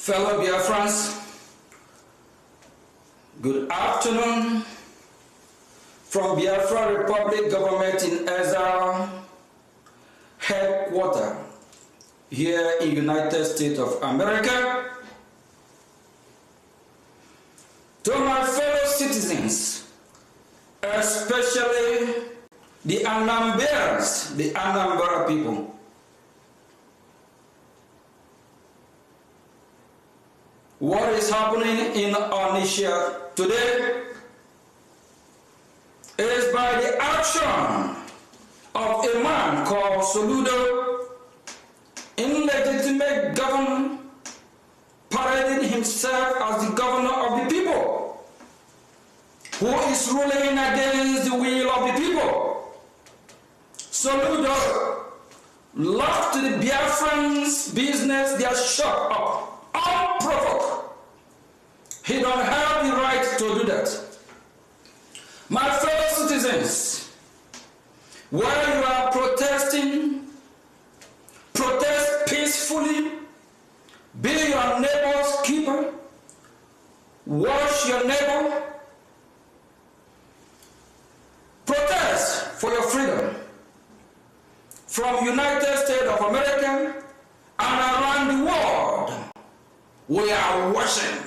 Fellow Biafrans, good afternoon from Biafra Republic Government in Ezra headquarters here in United States of America. To my fellow citizens, especially the Anambras, the Anambra people, what is happening in Onitsha today is by the action of a man called Soludo, illegitimate governor, parading himself as the governor of the people, who is ruling against the will of the people. Soludo locked the Biafrans' business, their shop up, unprovoked. He don't have the right to do that. My fellow citizens, while you are protesting, protest peacefully, be your neighbor's keeper, wash your neighbor, protest for your freedom. From United States of America and around the world, we are watching.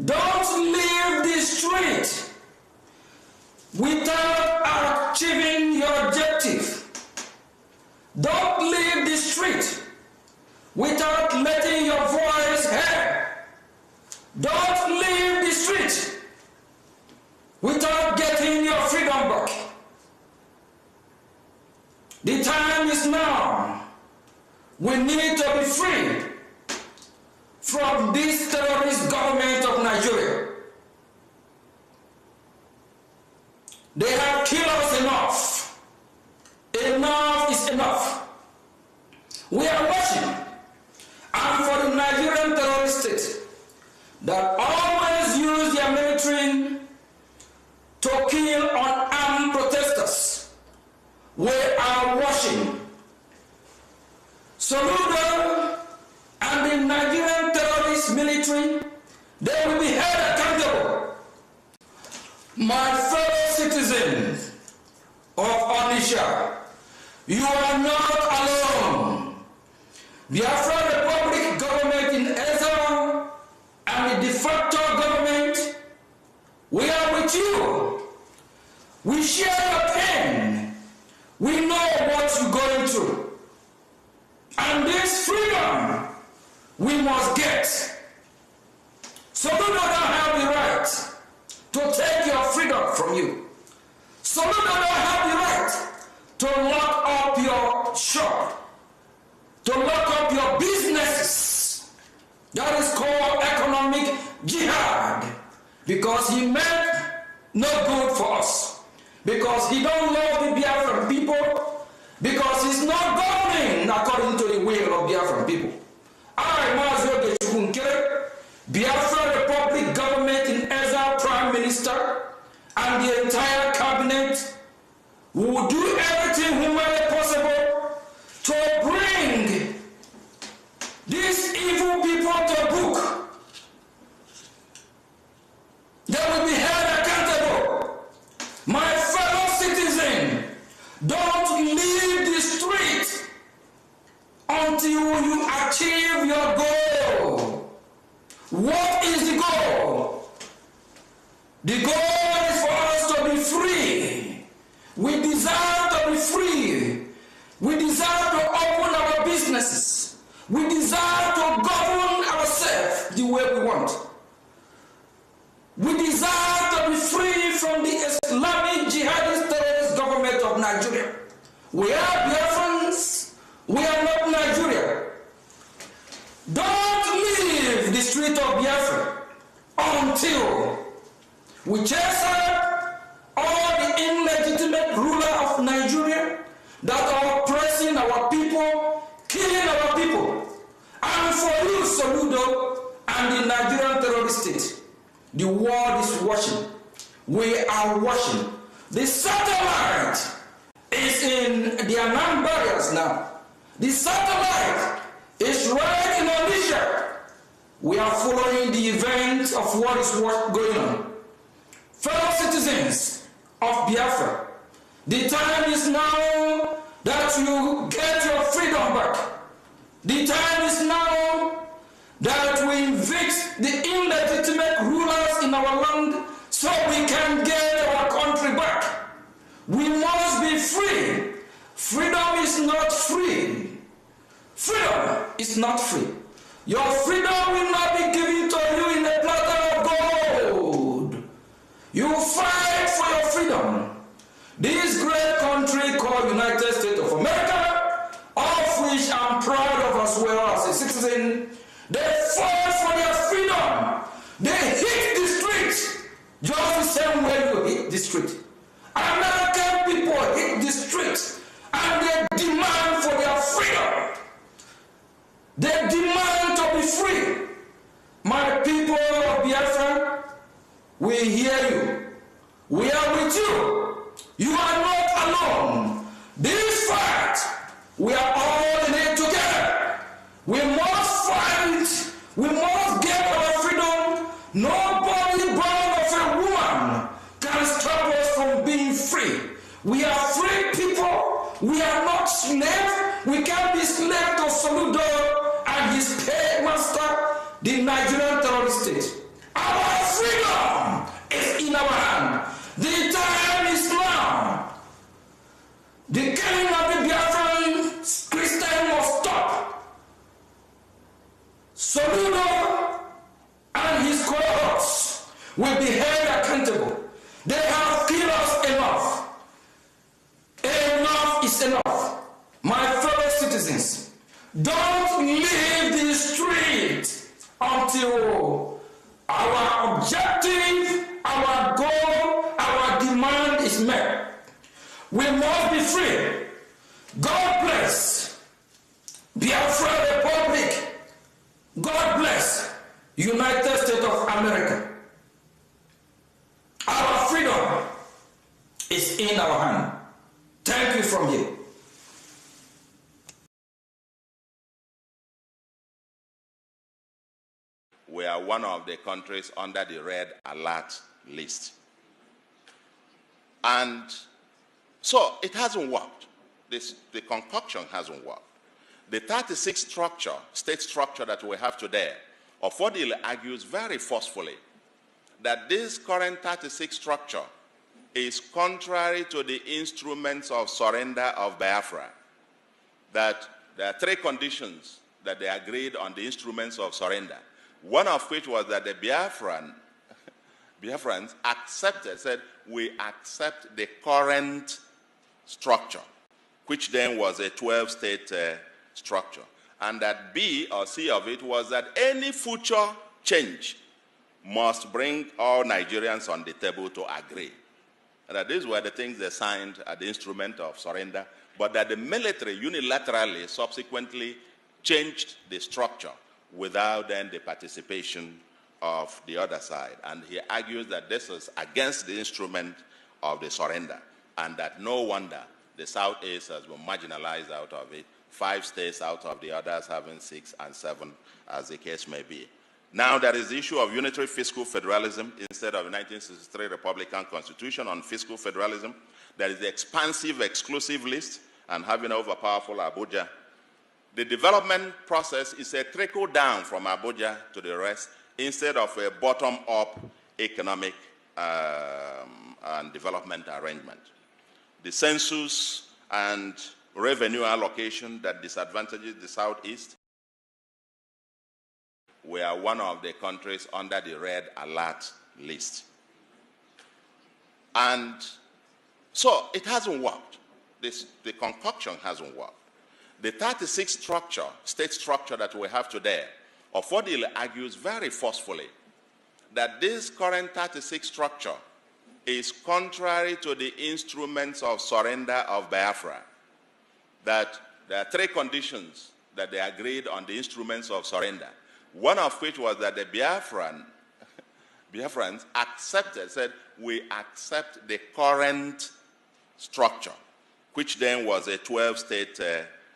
Don't leave the street without achieving your objective. Don't leave the street without letting your voice heard. Don't leave the street without getting your freedom back. The time is now. We need to be free from this terrorist government of Nigeria. They have killed us enough. Enough is enough. We are watching. And for the Nigerian terrorist state that always use their military to kill unarmed protesters, we are watching. Soludo and the Nigerian terrorist military, they will be held accountable. My fellow citizens of Onitsha, you are not alone. Biafra Republic government in Ezra and the de facto government, we are with you. We share your pain. We know what you're going through. And this freedom we must get. So you don't have the right to take your freedom from you. So you don't have the right to lock up your shop, to lock up your businesses. That is called economic jihad, because he meant no good for us, because he don't love the Biafran people, because he's not governing according to the will of Biafran people. I, Mazio Gechukunkere, Biafra Republic government in Ezra Prime Minister and the entire cabinet will do everything humanly possible to bring these evil people to book. They will be held accountable. My fellow citizen, don't leave the street until you achieve your goal. What is the goal? The goal is for us to be free. We desire to be free. We desire to open our businesses. We desire to govern ourselves the way we want. We desire to be free from the Islamic jihadist terrorist government of Nigeria. We are Biafrans. We are not Nigeria. Don't leave the street of Biafra until we chase out all the illegitimate ruler of Nigeria that are oppressing our people, killing our people. And for you, Soludo, and the Nigerian terrorist state, the world is watching. We are watching. The satellite is in the Anambras now. The satellite is right in Odisha. We are following the events of what is going on. Fellow citizens of Biafra, the time is now that you get your freedom back. The time is now that we evict the illegitimate rulers in our land so we can get our country back. We must be free. Freedom is not free. Freedom is not free. Your freedom will not be given to you in a platter of gold. You fight for your freedom. This great country called United States of America, of which I'm proud of as well as a citizen, they fought for their freedom. They hit the streets just the same way you hit the street. American people hit the streets and they demand for their freedom. They demand to be free. My people of Biafra, we hear you. We are with you. You are not alone. This fight, we are all in it together. We must fight. We must get our freedom. Nobody born of a woman can stop us from being free. We are free people. We are not slaves. We can't be slaves to Soludo and his paymaster, the Nigerian terrorist state. Our freedom is in our hand. The time is now. The killing of the Biafran Christian must stop. Soludo and his cohorts will be held accountable. They have killed us enough. Enough is enough. My fellow citizens, don't leave the street until our objective, our goal, our demand is met. We must be free. God bless Biafra Republic. God bless United States of America. Our freedom is in our hand. Thank you from here. We are one of the countries under the red alert list. And so it hasn't worked. The concoction hasn't worked. The 36 state structure that we have today, Ofodile argues very forcefully that this current 36 structure is contrary to the instruments of surrender of Biafra, that there are three conditions that they agreed on the instruments of surrender, one of which was that the Biafrans accepted, said, we accept the current structure, which then was a 12-state structure. And that B or C of it was that any future change must bring all Nigerians on the table to agree. And that these were the things they signed at the instrument of surrender, but that the military unilaterally subsequently changed the structure without then the participation of the other side. And he argues that this is against the instrument of the surrender, and that no wonder the Southeast has been marginalized out of it, 5 states out of the others having 6 and 7, as the case may be. Now there is the issue of unitary fiscal federalism instead of the 1963 Republican Constitution on fiscal federalism. There is the expansive exclusive list and having overpowerful Abuja. The development process is a trickle down from Abuja to the rest instead of a bottom-up economic and development arrangement. The census and revenue allocation that disadvantages the Southeast. We are one of the countries under the red alert list. And so it hasn't worked. The concoction hasn't worked. The 36 state structure that we have today, Ofodile argues very forcefully that this current 36 structure is contrary to the instruments of surrender of Biafra, that there are 3 conditions that they agreed on the instruments of surrender, one of which was that the Biafrans accepted, said, we accept the current structure, which then was a 12-state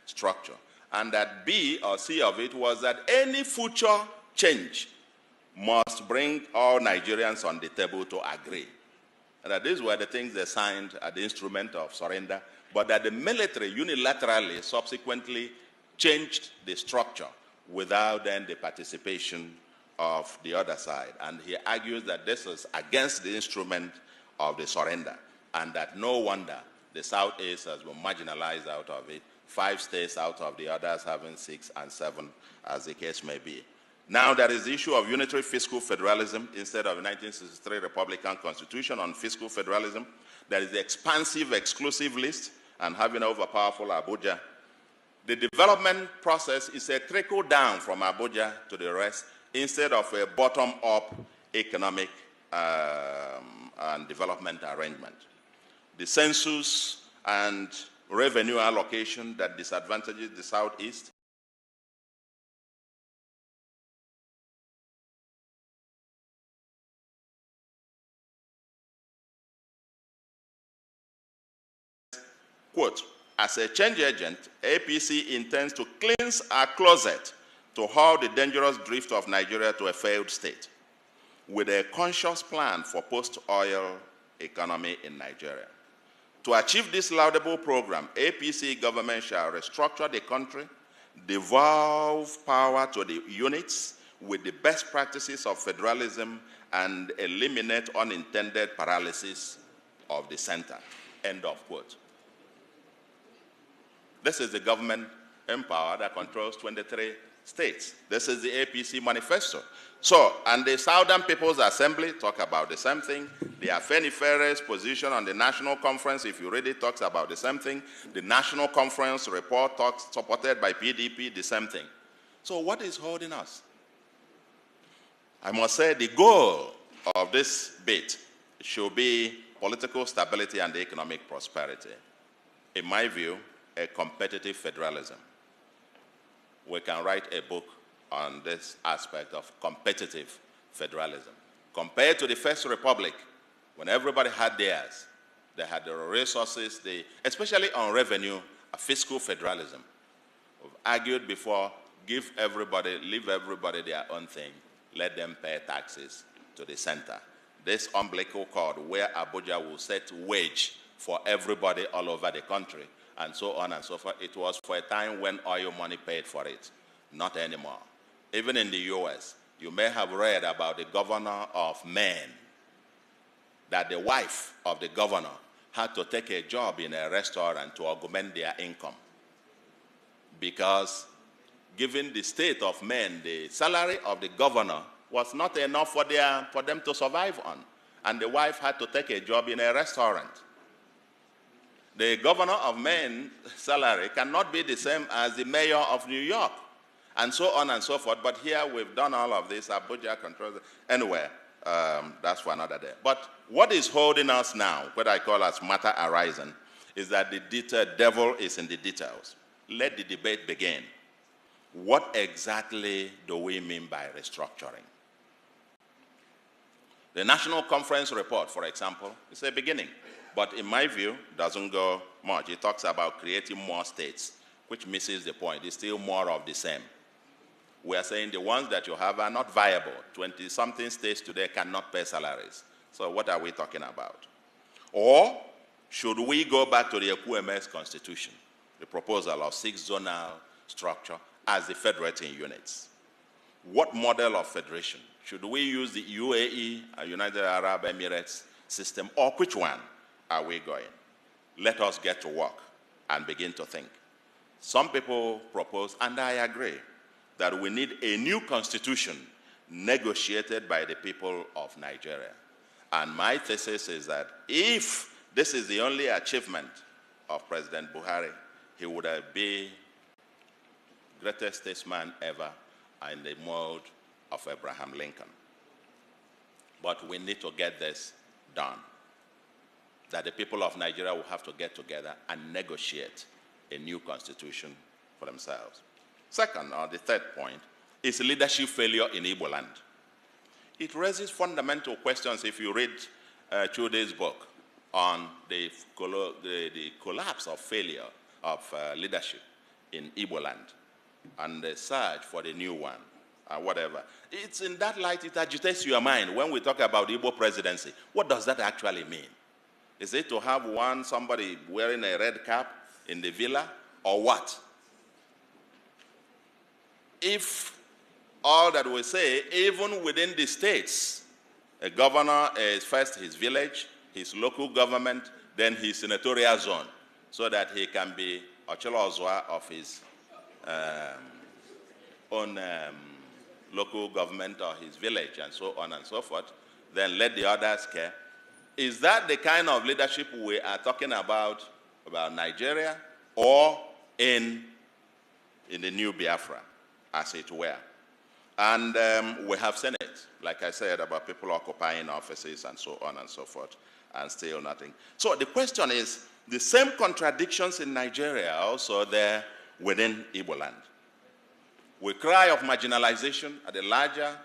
structure. And that B or C of it was that any future change must bring all Nigerians on the table to agree. And that these were the things they signed at the instrument of surrender, but that the military unilaterally subsequently changed the structure without then the participation of the other side. And he argues that this is against the instrument of the surrender, and that no wonder the Southeast has been marginalized out of it, 5 states out of the others having 6 and 7, as the case may be. Now there is the issue of unitary fiscal federalism instead of the 1963 Republican Constitution on fiscal federalism. There is the expansive exclusive list and having overpowerful Abuja. The development process is a trickle down from Abuja to the rest instead of a bottom-up economic and development arrangement. The census and revenue allocation that disadvantages the Southeast. Quote, as a change agent, APC intends to cleanse our closet to halt the dangerous drift of Nigeria to a failed state with a conscious plan for post-oil economy in Nigeria. To achieve this laudable program, APC government shall restructure the country, devolve power to the units with the best practices of federalism, and eliminate unintended paralysis of the center. End of quote. This is the government in power that controls 23 states. This is the APC manifesto. So, and the Southern People's Assembly talk about the same thing. The Afenifere's position on the National Conference, if you read it, talks about the same thing. The National Conference report talks, supported by PDP, the same thing. So what is holding us? I must say the goal of this bit should be political stability and economic prosperity. In my view, a competitive federalism. We can write a book on this aspect of competitive federalism. Compared to the First Republic, when everybody had theirs, they had the resources, especially on revenue, a fiscal federalism. We've argued before, leave everybody their own thing, let them pay taxes to the center. This umbilical cord where Abuja will set wage for everybody all over the country, and so on and so forth. It was for a time when oil money paid for it, not anymore. Even in the US, you may have read about the governor of Maine, that the wife of the governor had to take a job in a restaurant to augment their income. Because given the state of Maine, the salary of the governor was not enough for them to survive on. And the wife had to take a job in a restaurant. The governor of Maine's salary cannot be the same as the mayor of New York, and so on and so forth. But here we've done all of this. Abuja controls it. Anyway, that's for another day. But what is holding us now, what I call as matter arising, is that the devil is in the details. Let the debate begin. What exactly do we mean by restructuring? The National Conference report, for example, is a beginning. But in my view, doesn't go much. It talks about creating more states, which misses the point. It's still more of the same. We are saying the ones that you have are not viable. 20-something states today cannot pay salaries. So what are we talking about? Or should we go back to the EQMS constitution, the proposal of 6 zonal structure as the federating units? What model of federation? Should we use the UAE, United Arab Emirates system, or which one are we going? Let us get to work and begin to think. Some people propose, and I agree, that we need a new constitution negotiated by the people of Nigeria. And my thesis is that if this is the only achievement of President Buhari, he would be the greatest statesman ever in the mode of Abraham Lincoln. But we need to get this done. That the people of Nigeria will have to get together and negotiate a new constitution for themselves. Second, or the third point, is leadership failure in Igbo land. It raises fundamental questions if you read Chude's book on the collapse of failure of leadership in Igbo land. and the search for the new one, and whatever. It's in that light, it agitates your mind when we talk about Igbo presidency. What does that actually mean? Is it to have somebody wearing a red cap in the villa, or what? If all that we say, even within the states, a governor is first his village, his local government, then his senatorial zone, so that he can be Ochilo Ozwa of his own local government or his village, and so on and so forth, then let the others care. Is that the kind of leadership we are talking about Nigeria, or in the new Biafra, as it were? And we have seen it, like I said, about people occupying offices and so on and so forth, and still nothing. So the question is, the same contradictions in Nigeria are also there within Igbo land. We cry of marginalization at the larger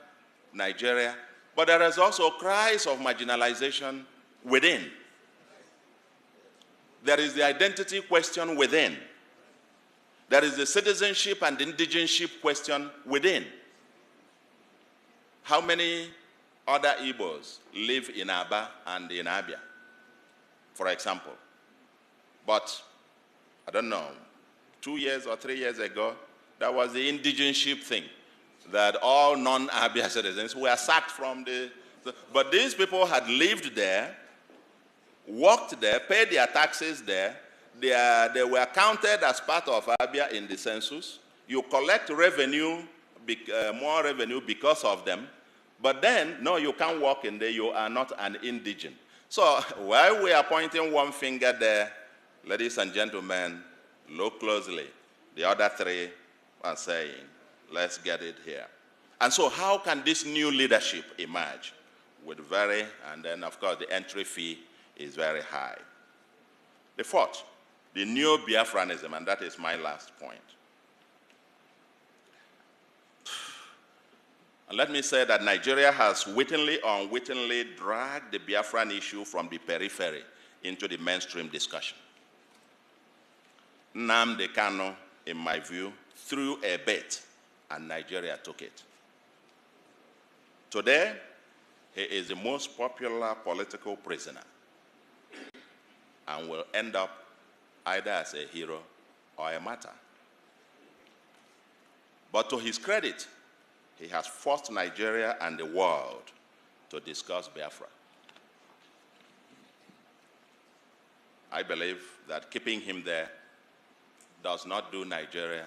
Nigeria, but there is also cries of marginalization within. There is the identity question within. There is the citizenship and indigenship question within. How many other Igbos live in Aba and in Abia, for example? But, I don't know, 2 years or 3 years ago, that was the indigenship thing, that all non-Abia citizens were sacked from but these people had lived there, worked there, paid their taxes there. They were counted as part of Abia in the census. You collect revenue, more revenue because of them. But then, no, you can't work in there. You are not an indigent. So while we are pointing one finger there, ladies and gentlemen, look closely. The other three are saying, let's get it here. And so how can this new leadership emerge? And then, of course, the entry fee is very high. The fourth, the new Biafranism, and that is my last point. And let me say that Nigeria has wittingly or unwittingly dragged the Biafran issue from the periphery into the mainstream discussion. Nnamdi Kanu, in my view, threw a bait, and Nigeria took it. Today, he is the most popular political prisoner and will end up either as a hero or a martyr. But to his credit, he has forced Nigeria and the world to discuss Biafra. I believe that keeping him there does not do Nigeria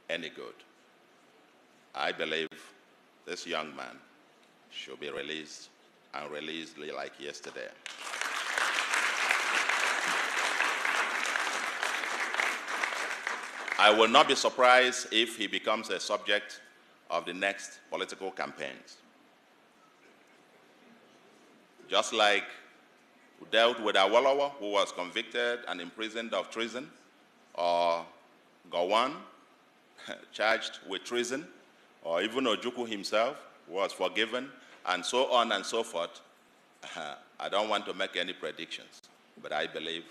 any good. I believe this young man should be released, and released like yesterday. I will not be surprised if he becomes a subject of the next political campaigns. Just like we dealt with Awolowo, who was convicted and imprisoned of treason, or Gowon, charged with treason, or even Ojukwu himself was forgiven, and so on and so forth. I don't want to make any predictions, but I believe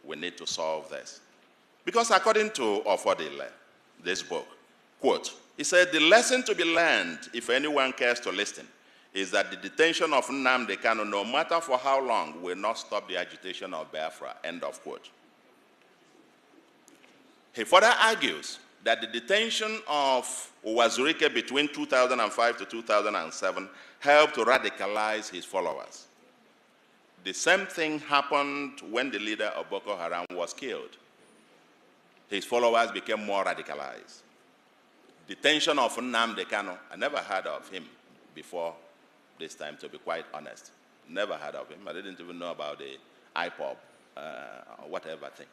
we need to solve this. Because according to Ofodile, this book, quote, he said, the lesson to be learned, if anyone cares to listen, is that the detention of Nnamdi Kanu, no matter for how long, will not stop the agitation of Biafra, end of quote. He further argues that the detention of Uwazurike between 2005 to 2007 helped to radicalize his followers. The same thing happened when the leader of Boko Haram was killed. His followers became more radicalized. Detention of Nnamdi Kanu, I never heard of him before this time, to be quite honest. Never heard of him. I didn't even know about the IPOB or whatever thing.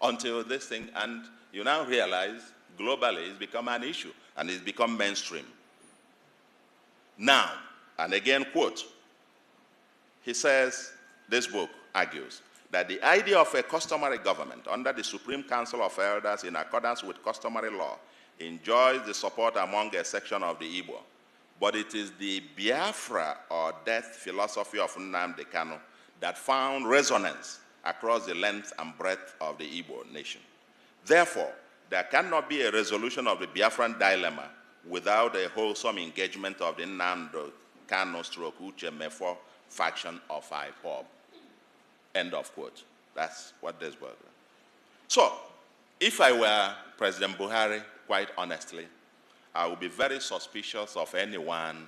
Until this thing, and you now realize globally it's become an issue and it's become mainstream. Now, and again, quote, he says, this book argues that the idea of a customary government under the Supreme Council of Elders in accordance with customary law enjoys the support among a section of the Igbo, but it is the Biafra or death philosophy of Nnamdi Kanu that found resonance across the length and breadth of the Igbo nation. Therefore, there cannot be a resolution of the Biafran dilemma without a wholesome engagement of the Nnamdi Kanu stroke Uche Mefo faction of IPOB. End of quote. That's what this was. So, if I were President Buhari, quite honestly, I would be very suspicious of anyone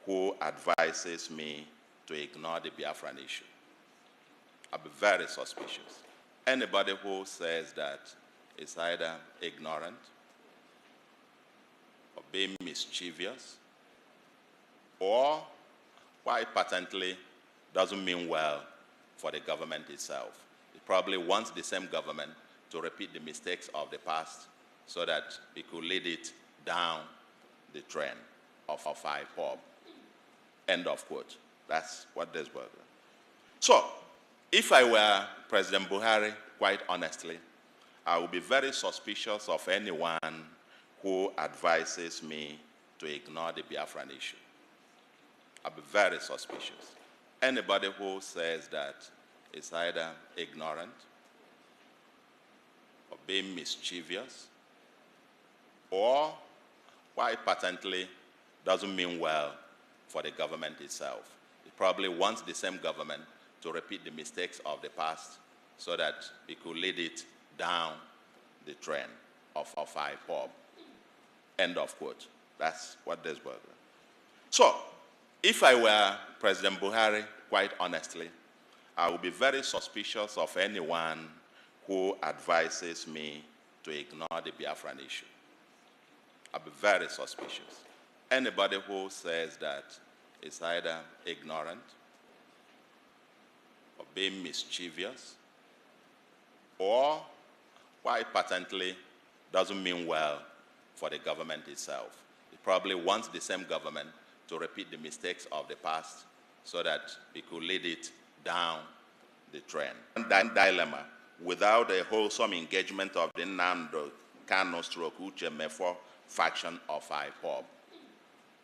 who advises me to ignore the Biafran issue. I'll be very suspicious. Anybody who says that is either ignorant or being mischievous or quite patently doesn't mean well for the government itself. It probably wants the same government to repeat the mistakes of the past so that it could lead it down the trend of IPOB. End of quote. That's what this was. So, if I were President Buhari, quite honestly, I would be very suspicious of anyone who advises me to ignore the Biafran issue. I'll be very suspicious. Anybody who says that is either ignorant or being mischievous or quite patently doesn't mean well for the government itself. It probably wants the same government to repeat the mistakes of the past so that it could lead it down the trend of IPOB. End of quote. That's what this was. So, if I were President Buhari, quite honestly, I would be very suspicious of anyone who advises me to ignore the Biafran issue. I'll be very suspicious. Anybody who says that is either ignorant or being mischievous or quite patently doesn't mean well for the government itself. It probably wants the same government to repeat the mistakes of the past so that it could lead it down the trend. That dilemma, without a wholesome engagement of the Nnamdi Kanu stroke Uche Mefo faction of IPOB.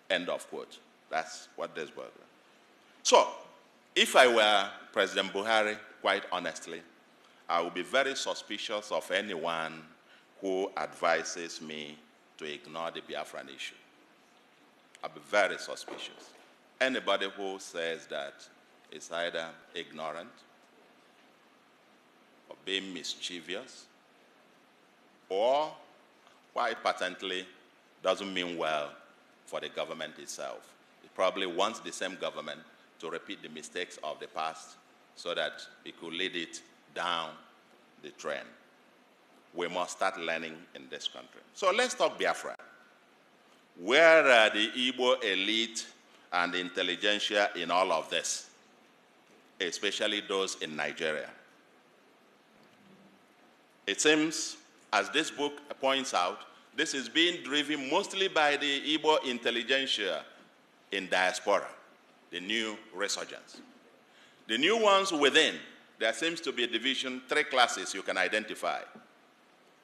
End of quote. That's what this was. So, if I were President Buhari, quite honestly, I would be very suspicious of anyone who advises me to ignore the Biafran issue. I'll be very suspicious. Anybody who says that is either ignorant or being mischievous or quite patently doesn't mean well for the government itself. It probably wants the same government to repeat the mistakes of the past so that it could lead it down the trend. We must start learning in this country. So let's talk Biafra. Where are the Igbo elite and the intelligentsia in all of this, especially those in Nigeria? It seems, as this book points out, this is being driven mostly by the Igbo intelligentsia in diaspora, the new resurgence. The new ones within, there seems to be a division, 3 classes you can identify.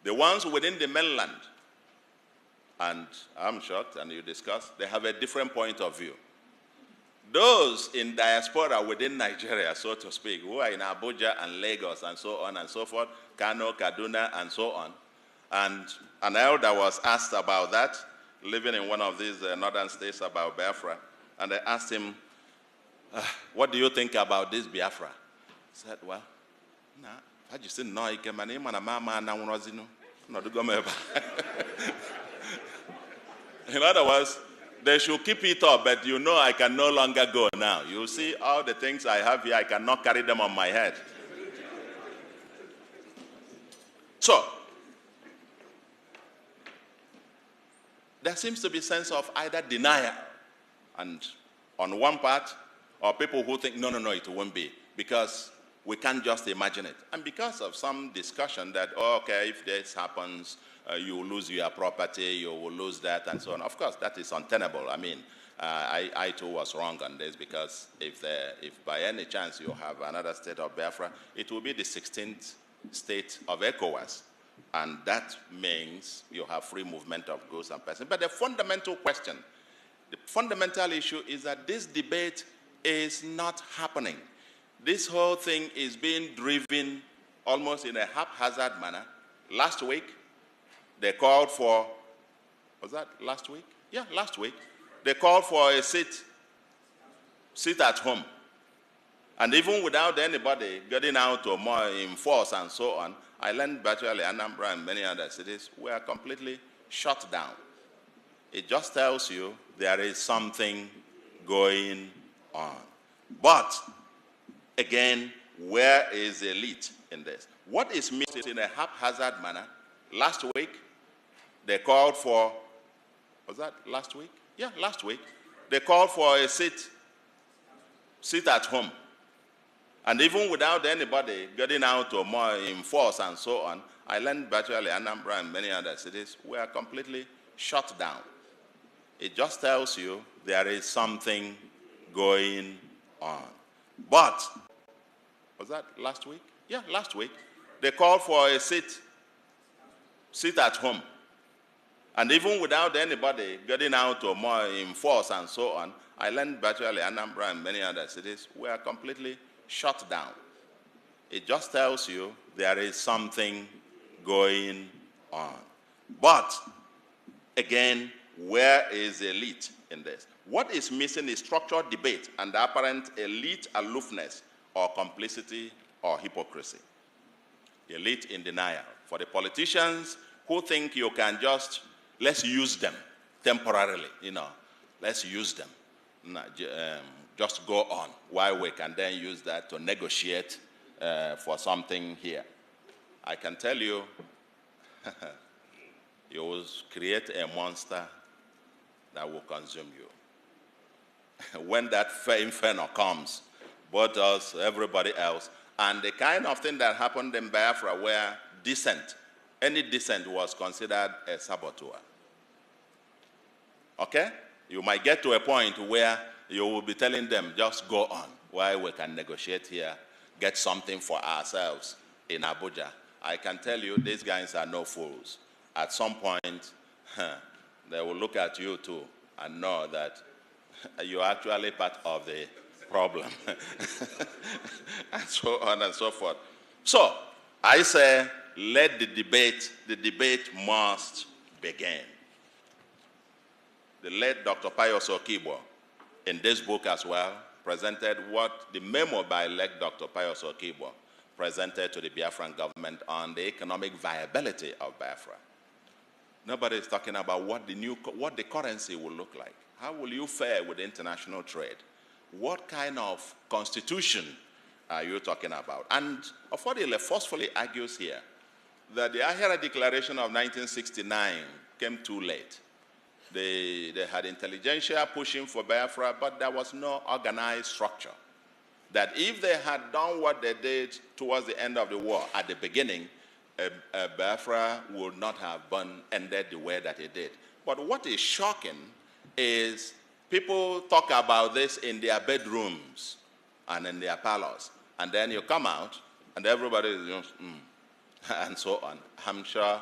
The ones within the mainland, and I'm shocked, and you discuss, they have a different point of view. Those in diaspora within Nigeria, so to speak, who are in Abuja and Lagos and so on and so forth, Kano, Kaduna, and so on. And an elder was asked about that, living in one of these northern states, about Biafra, and they asked him, what do you think about this Biafra? He said, well, nah, I just didn't know. In other words, they should keep it up, but you know I can no longer go now. You see all the things I have here, I cannot carry them on my head. So, there seems to be a sense of either denial, and on one part, or people who think, no, it won't be, because we can't just imagine it. And because of some discussion that, oh, okay, if this happens, you will lose your property, you will lose that, and so on. Of course, that is untenable. I mean, I too was wrong on this, because if by any chance you have another state of Biafra, it will be the 16th state of ECOWAS. And that means you have free movement of goods and persons. But the fundamental question, the fundamental issue is that this debate is not happening. This whole thing is being driven almost in a haphazard manner. Last week, they called for, was that last week? Yeah, last week. They called for a sit at home. And even without anybody getting out to more in force and so on, I learned virtually Anambra and many other cities were completely shut down. It just tells you there is something going on. But, again, where is the elite in this? What is missing in a haphazard manner? Last week, they called for, was that last week? Yeah, last week. They called for a sit at home. And even without anybody getting out or more in force and so on, I learned virtually Anambra and many other cities were completely shut down. It just tells you there is something going on. But, was that last week? Yeah, last week. They called for a sit at home. And even without anybody getting out or more in force and so on, I learned virtually Anambra and many other cities were completely shut down. It just tells you there is something going on. But, again, where is the elite in this? What is missing is structured debate and the apparent elite aloofness or complicity or hypocrisy. Elite in denial. For the politicians who think you can just, let's use them temporarily, let's use them. Just go on while we can then use that to negotiate for something here. I can tell you, you will create a monster that will consume you. When that inferno comes, both us, everybody else, and the kind of thing that happened in Biafra where any dissent was considered a saboteur. Okay? You might get to a point where you will be telling them, just go on while we can negotiate here, get something for ourselves in Abuja. I can tell you, these guys are no fools. At some point, they will look at you too and know that you're actually part of the problem. And so on and so forth. So, I say, let the debate must begin. The late Dr. Pius Okibo, in this book as well, presented what the memo by late Dr. Pius Okibo presented to the Biafran government on the economic viability of Biafra. Nobody is talking about what the currency will look like. How will you fare with international trade? What kind of constitution are you talking about? And Ofodile forcefully argues here that the Ahira Declaration of 1969 came too late. They had intelligentsia pushing for Biafra, but there was no organized structure. That if they had done what they did towards the end of the war at the beginning, Biafra would not have ended the way that it did. But what is shocking is people talk about this in their bedrooms and in their parlors. And then you come out and everybody is just, and so on. I'm sure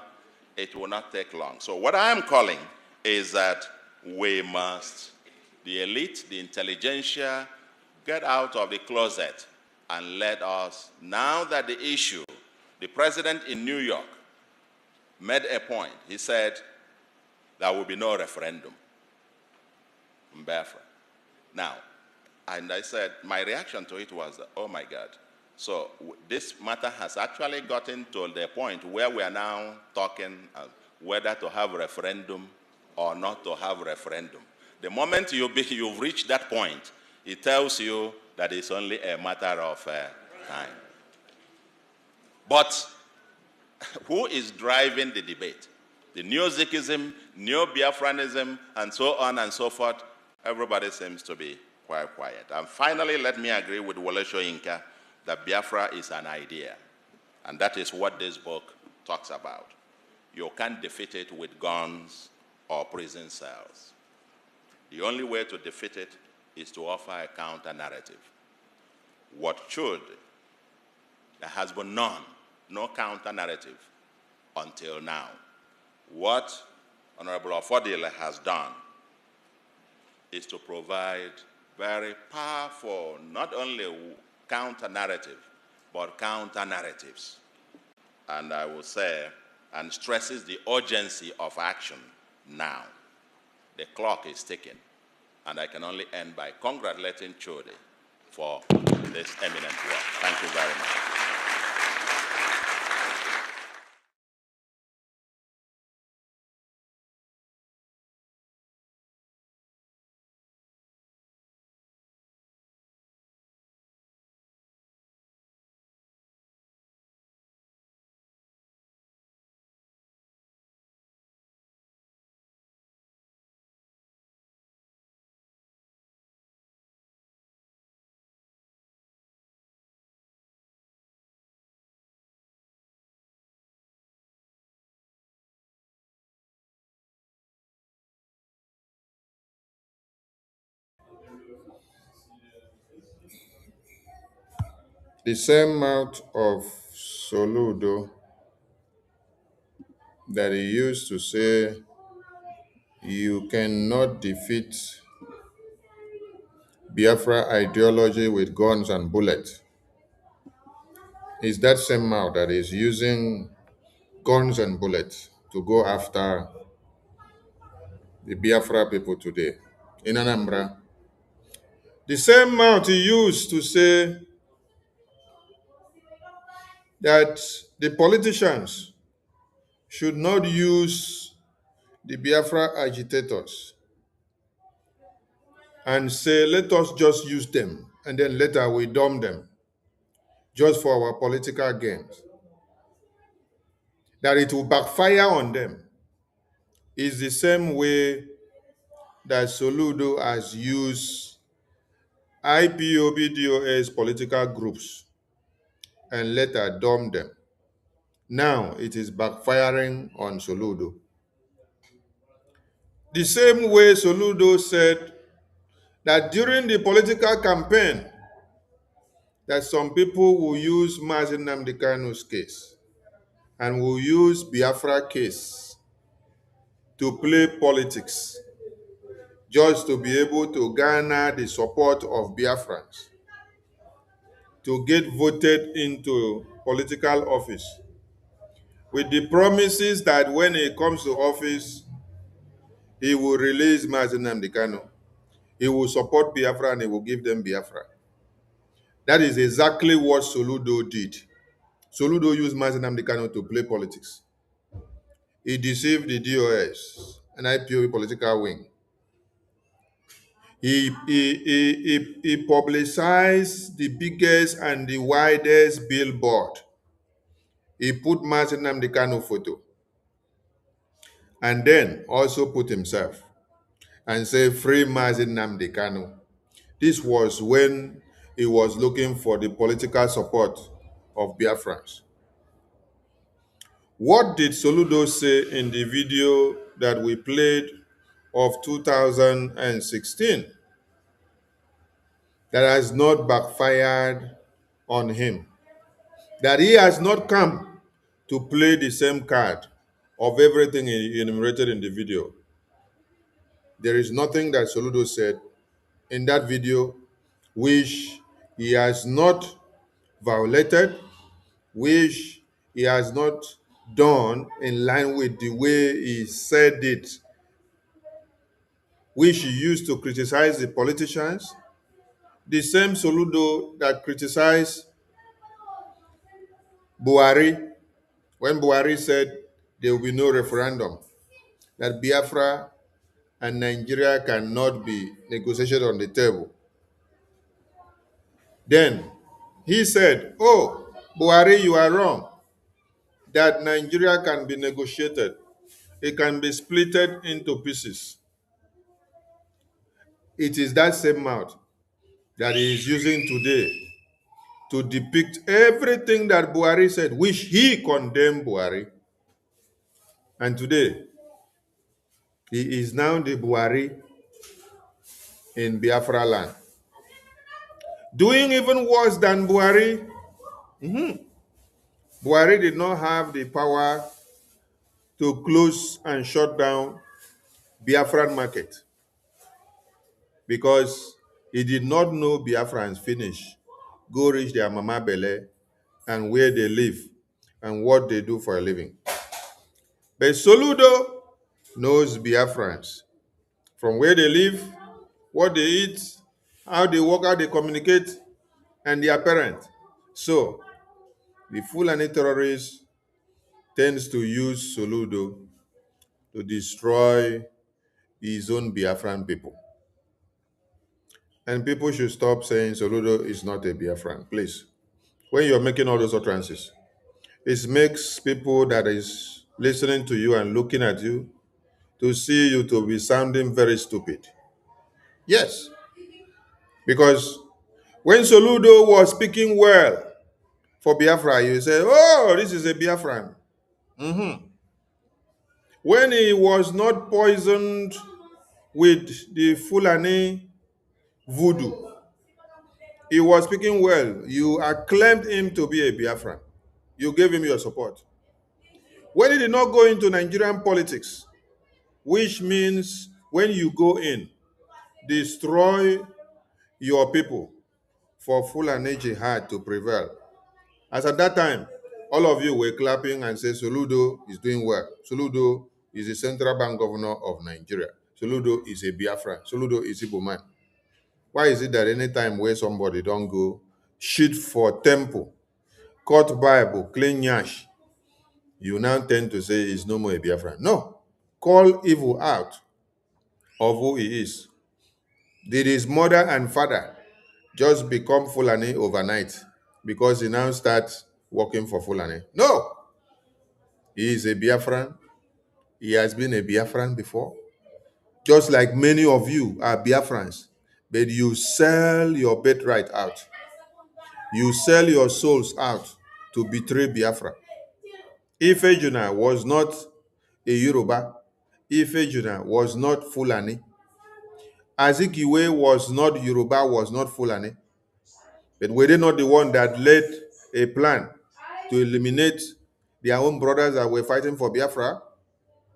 it will not take long. So what I am calling is that we must, the elite, the intelligentsia, get out of the closet and let us, now that the issue, the president in New York made a point. He said there will be no referendum in Biafra. Now, and I said, my reaction to it was, oh my God. So this matter has actually gotten to the point where we are now talking whether to have referendum or not to have referendum. The moment you've reached that point, it tells you that it's only a matter of time. But who is driving the debate? The New Zikism, New Biafranism, and so on and so forth. Everybody seems to be quite quiet. And finally, let me agree with Wole Soyinka that Biafra is an idea. And that is what this book talks about. You can't defeat it with guns or prison cells. The only way to defeat it is to offer a counter-narrative. There has been no counter-narrative until now. What Honorable Ofodile has done is to provide very powerful, not only counter-narrative, but counter-narratives. And I will say and stresses the urgency of action now. The clock is ticking, and I can only end by congratulating Chode for this eminent work. Thank you very much. The same mouth of Soludo that he used to say, you cannot defeat Biafra ideology with guns and bullets, is that same mouth that is using guns and bullets to go after the Biafra people today in Anambra. The same mouth he used to say that the politicians should not use the Biafra agitators and say, let us just use them and then later we dump them just for our political gains, that it will backfire on them, is the same way that Soludo has used IPOBDOS political groups and later dump them. Now it is backfiring on Soludo. The same way Soludo said that during the political campaign, that some people will use Mazi Nnamdi Kanu's case and will use Biafra case to play politics just to be able to garner the support of Biafrans to get voted into political office with the promises that when he comes to office, he will release Mazi Nnamdi Kanu, he will support Biafra, and he will give them Biafra. That is exactly what Soludo did. Soludo used Mazi Nnamdi Kanu to play politics. He deceived the DOS, an IPOB political wing. He publicized the biggest and the widest billboard. He put Mazi Nnamdi Kanu photo and then also put himself and say, free Mazi Nnamdi Kanu. This was when he was looking for the political support of Biafrans. What did Soludo say in the video that we played of 2016 that has not backfired on him? That he has not come to play the same card of everything he enumerated in the video. There is nothing that Soludo said in that video which he has not violated, which he has not done in line with the way he said it, which he used to criticize the politicians. The same Soludo that criticized Buhari when Buhari said there will be no referendum, that Biafra and Nigeria cannot be negotiated on the table. Then he said, oh, Buhari, you are wrong, that Nigeria can be negotiated. It can be splitted into pieces. It is that same mouth that he is using today to depict everything that Buhari said, which he condemned Buhari. And today, he is now the Buhari in Biafra land. Doing even worse than Buhari. Buhari did not have the power to close and shut down Biafran market because he did not know Biafrans finish, go reach their mama belle and where they live and what they do for a living. But Soludo knows Biafrans from where they live, what they eat, how they work, how they communicate, and their parents. So the Fulani terrorist tends to use Soludo to destroy his own Biafran people. And people should stop saying Soludo is not a Biafran, please. When you're making all those utterances, it makes people that is listening to you and looking at you to see you to be sounding very stupid. Yes, because when Soludo was speaking well for Biafra, you say, oh, this is a Biafran. When he was not poisoned with the Fulani voodoo, he was speaking well. You acclaimed him to be a Biafran. You gave him your support. When he did not go into Nigerian politics, which means when you go in, destroy your people for Fulani jihad to prevail. As at that time, all of you were clapping and say Soludo is doing well. Soludo is the central bank governor of Nigeria. Soludo is a Biafra. Soludo is Igbo man. Why is it that anytime where somebody don't go, shit for temple, cut Bible, clean yash, you now tend to say he's no more a Biafra? No. Call evil out of who he is. Did his mother and father just become Fulani overnight because he now starts working for Fulani? No. He is a Biafran. He has been a Biafran before. Just like many of you are Biafrans, but you sell your birthright out. You sell your souls out to betray Biafra. Ife Juna was not a Yoruba. Ife Juna was not Fulani. Azikiwe was not Yoruba, was not Fulani. But were they not the one that led a plan to eliminate their own brothers that were fighting for Biafra?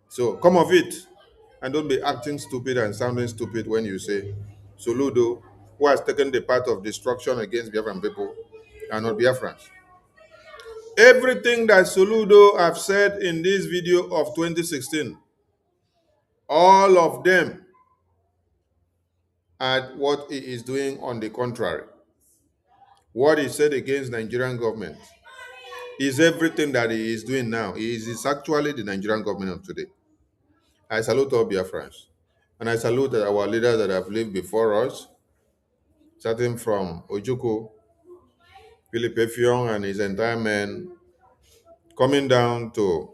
So come of it, and don't be acting stupid and sounding stupid when you say Soludo, who has taken the path of destruction against Biafran people, are not Biafrans. Everything that Soludo have said in this video of 2016, all of them are what he is doing on the contrary. What he said against Nigerian government is everything that he is doing now. He is actually the Nigerian government of today. I salute all Biafrans. And I salute our leaders that have lived before us, starting from Ojukwu, Philip Effiong and his entire men, coming down to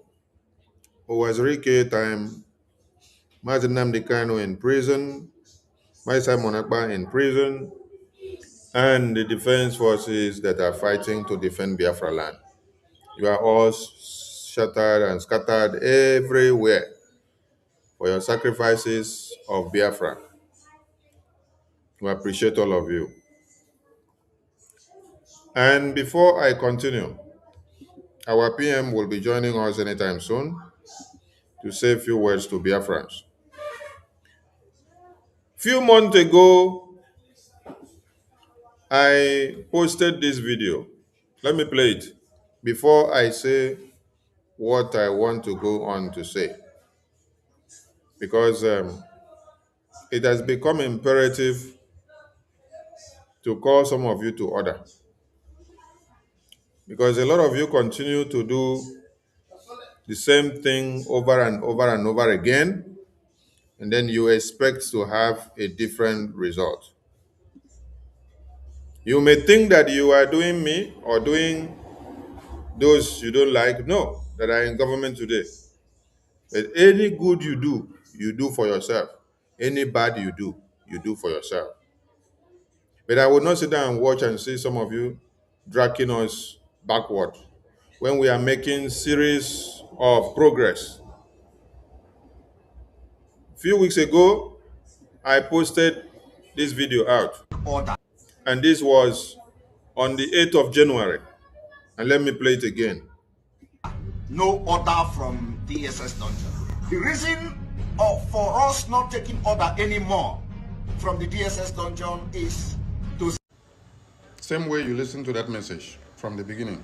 Owazirike time, Mazi Nnamdi Kanu in prison, Maisa Monakpa in prison, and the defense forces that are fighting to defend Biafra land. You are all shattered and scattered everywhere for your sacrifices of Biafra. We appreciate all of you. And before I continue, our PM will be joining us anytime soon to say a few words to Biafrans. Few months ago, I posted this video. Let me play it before I say what I want to go on to say, because it has become imperative to call some of you to order, because a lot of you continue to do the same thing over and over and over again, and then you expect to have a different result. You may think that you are doing me or doing those you don't like, no, that are in government today. But any good you do for yourself. Any bad you do for yourself. But I will not sit down and watch and see some of you dragging us backward when we are making series of progress. A few weeks ago, I posted this video out. And this was on the 8th of January. And let me play it again. No order from DSS dungeon. The reason for us not taking order anymore from the DSS dungeon is to... Same way you listen to that message from the beginning.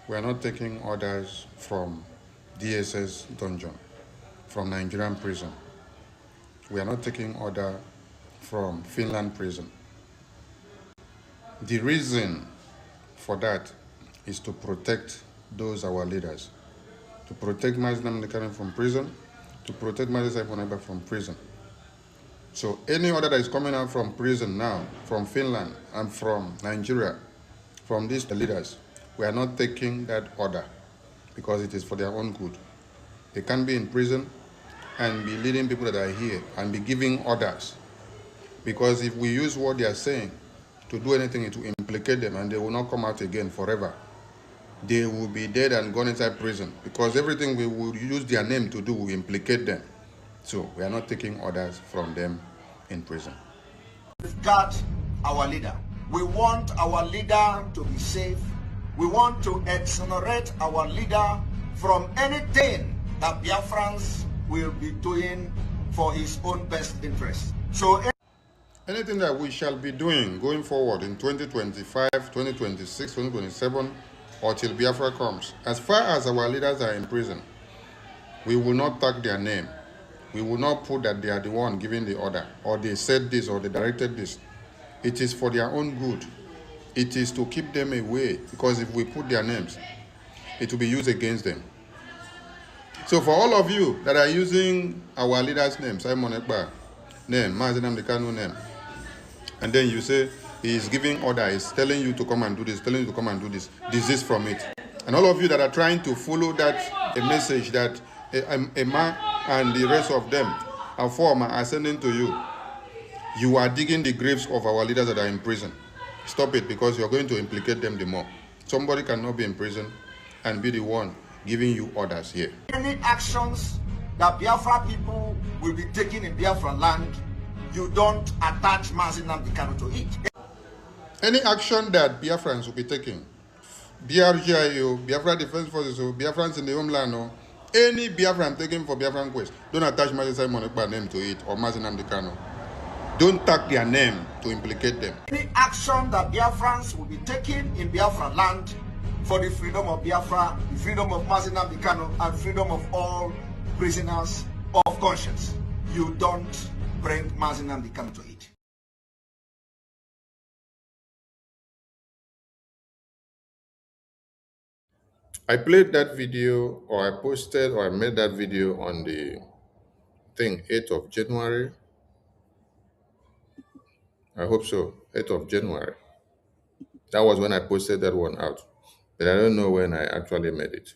We are not taking orders from DSS dungeon, from Nigerian prison. We are not taking order from Finland prison. The reason for that is to protect those our leaders, to protect Mazinam Nekarim from prison, to protect Mazi Saifoneba from prison. So any order that is coming out from prison now, from Finland and from Nigeria, from these leaders, we are not taking that order because it is for their own good. They can't be in prison and be leading people that are here and be giving orders. Because if we use what they are saying to do anything, it will implicate them and they will not come out again forever. They will be dead and gone inside prison because everything we will use their name to do will implicate them. So we are not taking orders from them in prison. We've got our leader. We want our leader to be safe. We want to exonerate our leader from anything that Biafrans will be doing for his own best interest. So anything that we shall be doing going forward in 2025, 2026, 2027, or till Biafra comes, as far as our leaders are in prison, we will not tag their name. We will not put that they are the one giving the order, or they said this, or they directed this. It is for their own good. It is to keep them away, because if we put their names, it will be used against them. So for all of you that are using our leader's name, Simon Ekpa name, Mazinam Dekano name, and then you say he is giving order, he's telling you to come and do this, telling you to come and do this, desist from it. And all of you that are trying to follow that a message that Emma and the rest of them and former are sending to you, you are digging the graves of our leaders that are in prison. Stop it, because you're going to implicate them the more. Somebody cannot be in prison and be the one giving you orders here. any actions that Biafra people will be taking in Biafra land, you don't attach Mazinam Dikano to it. Any action that Biafrans will be taking, BRGIO, Biafra Defense Forces, or Biafrans in the homeland, or any Biafran taken for Biafran quest, don't attach Mazi Simon Ekpa name to it, or Mazinam Dekano. Don't tag their name to implicate them. Any action that Biafrans will be taking in Biafra land for the freedom of Biafra, the freedom of Mazinam Dikano, and freedom of all prisoners of conscience, you don't bring Mazinam Dikano to it. I played that video, or I posted, or I made that video on the 8th of January. I hope so, 8th of January. That was when I posted that one out. But I don't know when I actually made it.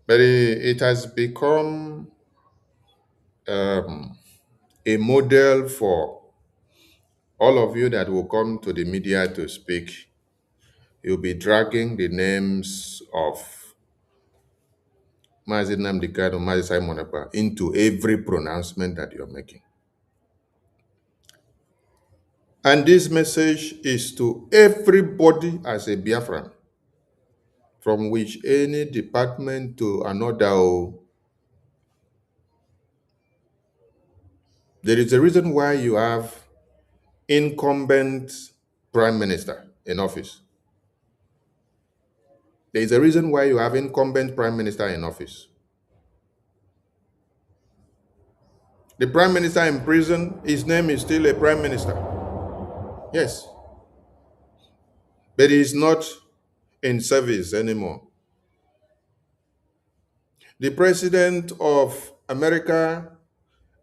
But it has become a model for all of you that will come to the media to speak. You'll be dragging the names of Mazi Nnamdi Kanu, Mazi Simon Ekpa into every pronouncement that you're making. And this message is to everybody as a Biafran, from which any department to another. There is a reason why you have incumbent prime minister in office. There is a reason why you have incumbent prime minister in office. The prime minister in prison, his name is still a prime minister. Yes. But he is not in service anymore. The president of America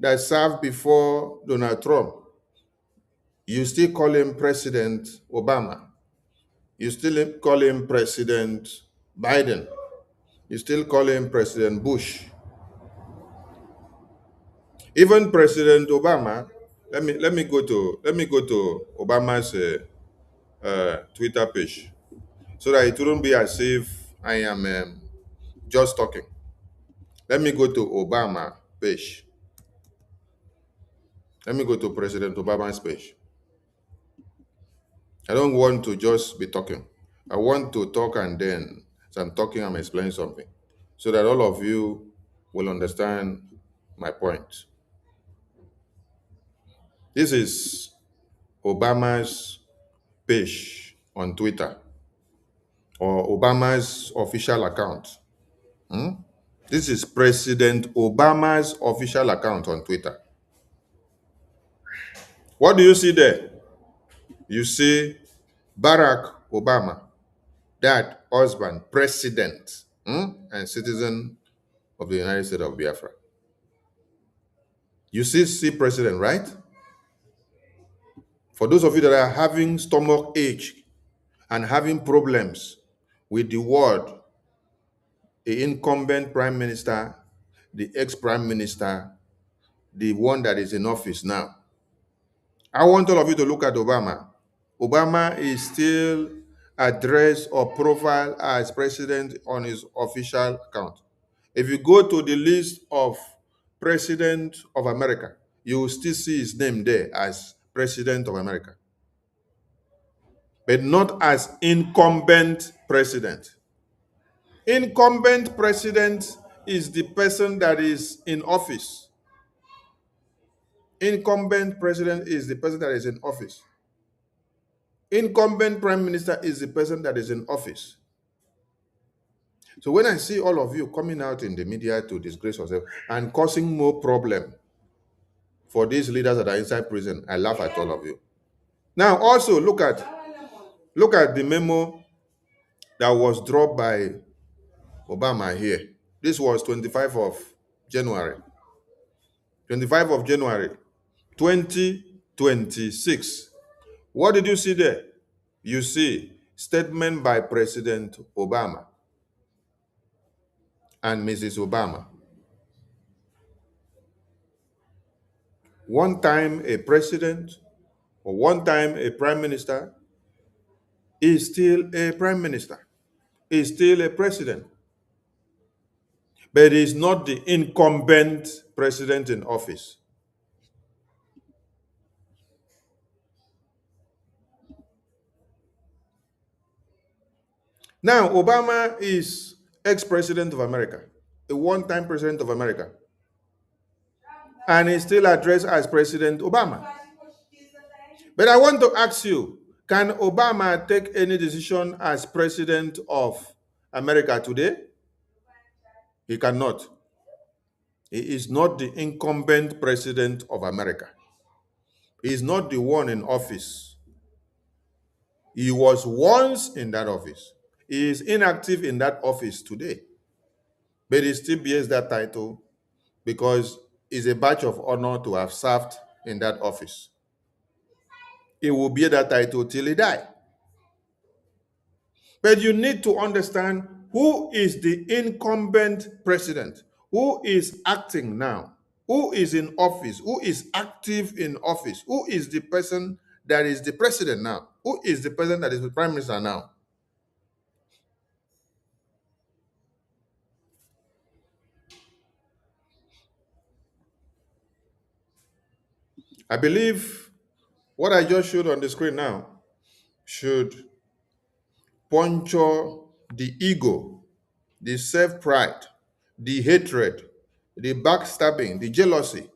that served before Donald Trump, you still call him President Obama. You still call him President Biden. You still call him President Bush. Even President Obama, let me go to Obama's Twitter page, so that it wouldn't be as if I am just talking. Let me go to Obama page. Let me go to President Obama's page. I don't want to just be talking. I want to talk, and then as I'm talking, I'm explaining something, so that all of you will understand my point. This is Obama's page on Twitter, or Obama's official account. This is President Obama's official account on Twitter. What do you see there? You see Barack Obama, dad, husband, president, and citizen of the United States of Biafra. You see president, right? For those of you that are having stomach ache and having problems with the word, the incumbent prime minister, the ex-prime minister, the one that is in office now, I want all of you to look at Obama. Obama is still addressed or profiled as president on his official account. If you go to the list of President of America, you will still see his name there as President of America, but not as incumbent president. Incumbent president is the person that is in office. Incumbent president is the person that is in office. Incumbent prime minister is the person that is in office. So when I see all of you coming out in the media to disgrace yourself and causing more problem for these leaders that are inside prison, I laugh at all of you. Now also look at the memo that was dropped by Obama here. This was 25 of January. 25 of January 2026. What did you see there? You see statement by President Obama and Mrs. Obama. One time a president or one time a prime minister is still a prime minister, is still a president, but is not the incumbent president in office. Now, Obama is ex-president of America, a one-time president of America, and is still addressed as President Obama. But I want to ask you, can Obama take any decision as president of America today? He cannot. He is not the incumbent president of America. He is not the one in office. He was once in that office. He is inactive in that office today. But he still bears that title because it's a badge of honor to have served in that office. He will bear that title till he dies. But you need to understand who is the incumbent president, who is acting now, who is in office, who is active in office, who is the person that is the president now, who is the person that is the prime minister now. I believe what I just showed on the screen now should puncture the ego, the self-pride, the hatred, the backstabbing, the jealousy,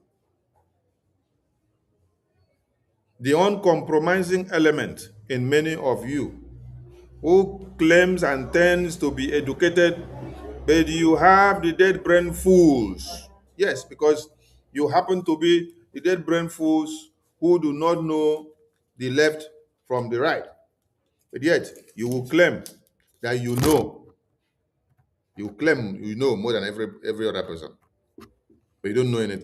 the uncompromising element in many of you who claims and tends to be educated, but you have the dead brain fools. Yes, because you happen to be the dead brain fools who do not know the left from the right. But yet, you will claim that you know. You claim you know more than every other person, but you don't know anything.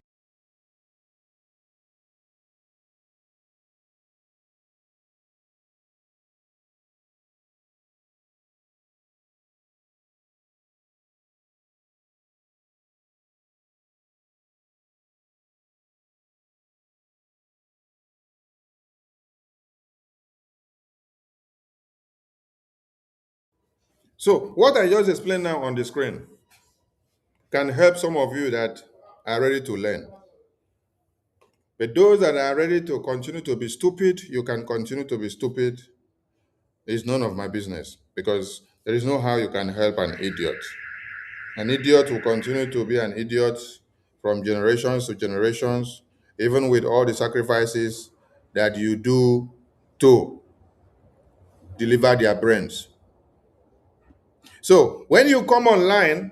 So what I just explained now on the screen can help some of you that are ready to learn. But those that are ready to continue to be stupid, you can continue to be stupid. It's none of my business because there is no how you can help an idiot. An idiot will continue to be an idiot from generations to generations, even with all the sacrifices that you do to deliver their brains. So when you come online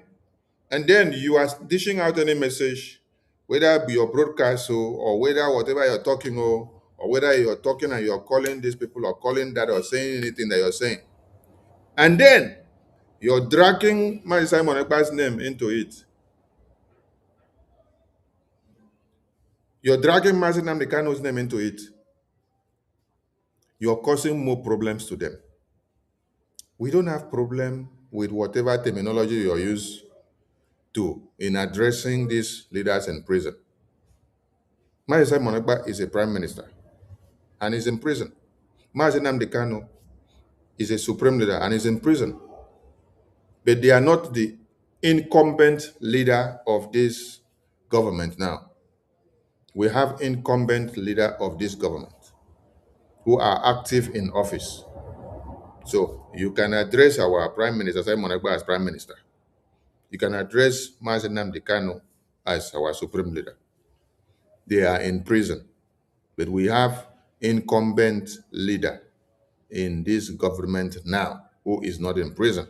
And then you are dishing out any message, whether it be your broadcast or whether whatever you're talking or whether you're talking and you're calling these people or calling that or saying anything that you're saying. And then you're dragging my Simon Ekpa's name into it. You're dragging Mazi Nnamdi Kanu's name into it. You're causing more problems to them. We don't have problem with whatever terminology you're used to in addressing these leaders in prison. Mazi Simon Ekpa is a prime minister and is in prison. Mazi Nnamdi Kanu is a supreme leader and is in prison. But they are not the incumbent leader of this government now. We have incumbent leader of this government who are active in office. So you can address our Prime Minister Simon Ekpa as Prime Minister. You can address Mazi Nnamdi Kanu as our supreme leader. They are in prison, but we have incumbent leader in this government now who is not in prison.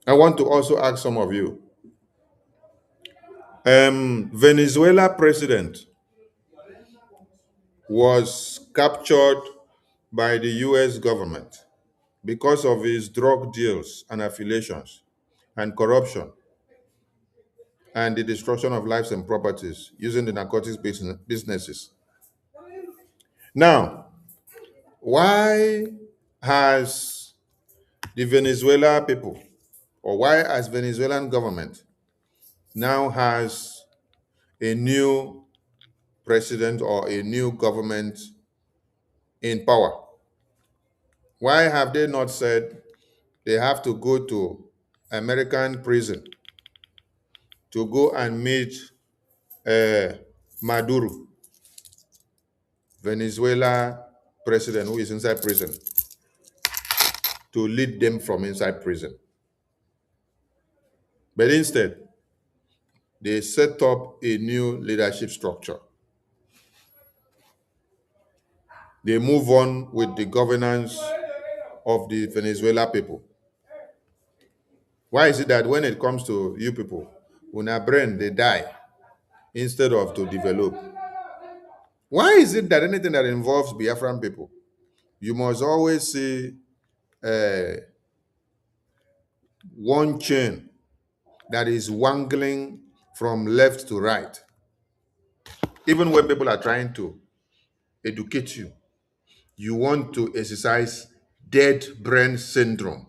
I want to also ask some of you. Venezuela president was captured by the US government because of his drug deals and affiliations and corruption and the destruction of lives and properties using the narcotics businesses. Now, why has the Venezuela people, or why has Venezuelan government now has a new president or a new government in power? Why have they not said they have to go to American prison to go and meet Maduro, Venezuela president who is inside prison, to lead them from inside prison? But instead, they set up a new leadership structure. They move on with the governance of the Venezuela people. Why is it that when it comes to you people, when our brain, they die instead of to develop? Why is it that anything that involves Biafran people, you must always see one chain that is wangling from left to right? Even when people are trying to educate you, you want to exercise dead brain syndrome.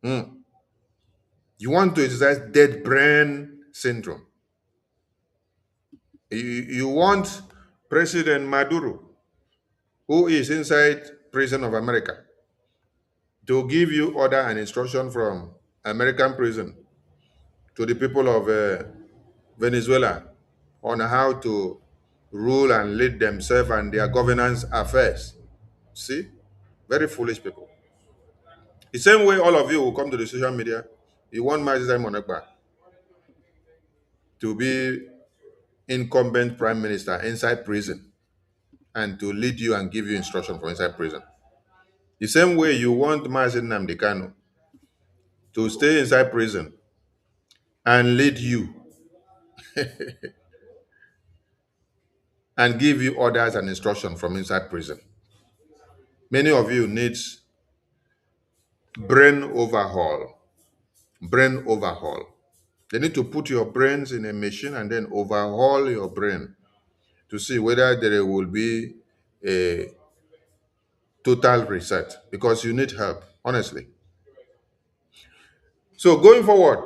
You want to exercise dead brain syndrome. You want President Maduro, who is inside prison of America, to give you order and instruction from American prison to the people of Venezuela on how to rule and lead themselves and their governance affairs. See? Very foolish people. The same way all of you will come to the social media, you want Mazi Simon Ekpa to be incumbent prime minister inside prison and to lead you and give you instruction from inside prison. The same way you want Mazi Nnamdi Kanu to stay inside prison and lead you and give you orders and instruction from inside prison. Many of you need brain overhaul. Brain overhaul. They need to put your brains in a machine and then overhaul your brain to see whether there will be a total reset, because you need help, honestly. So going forward,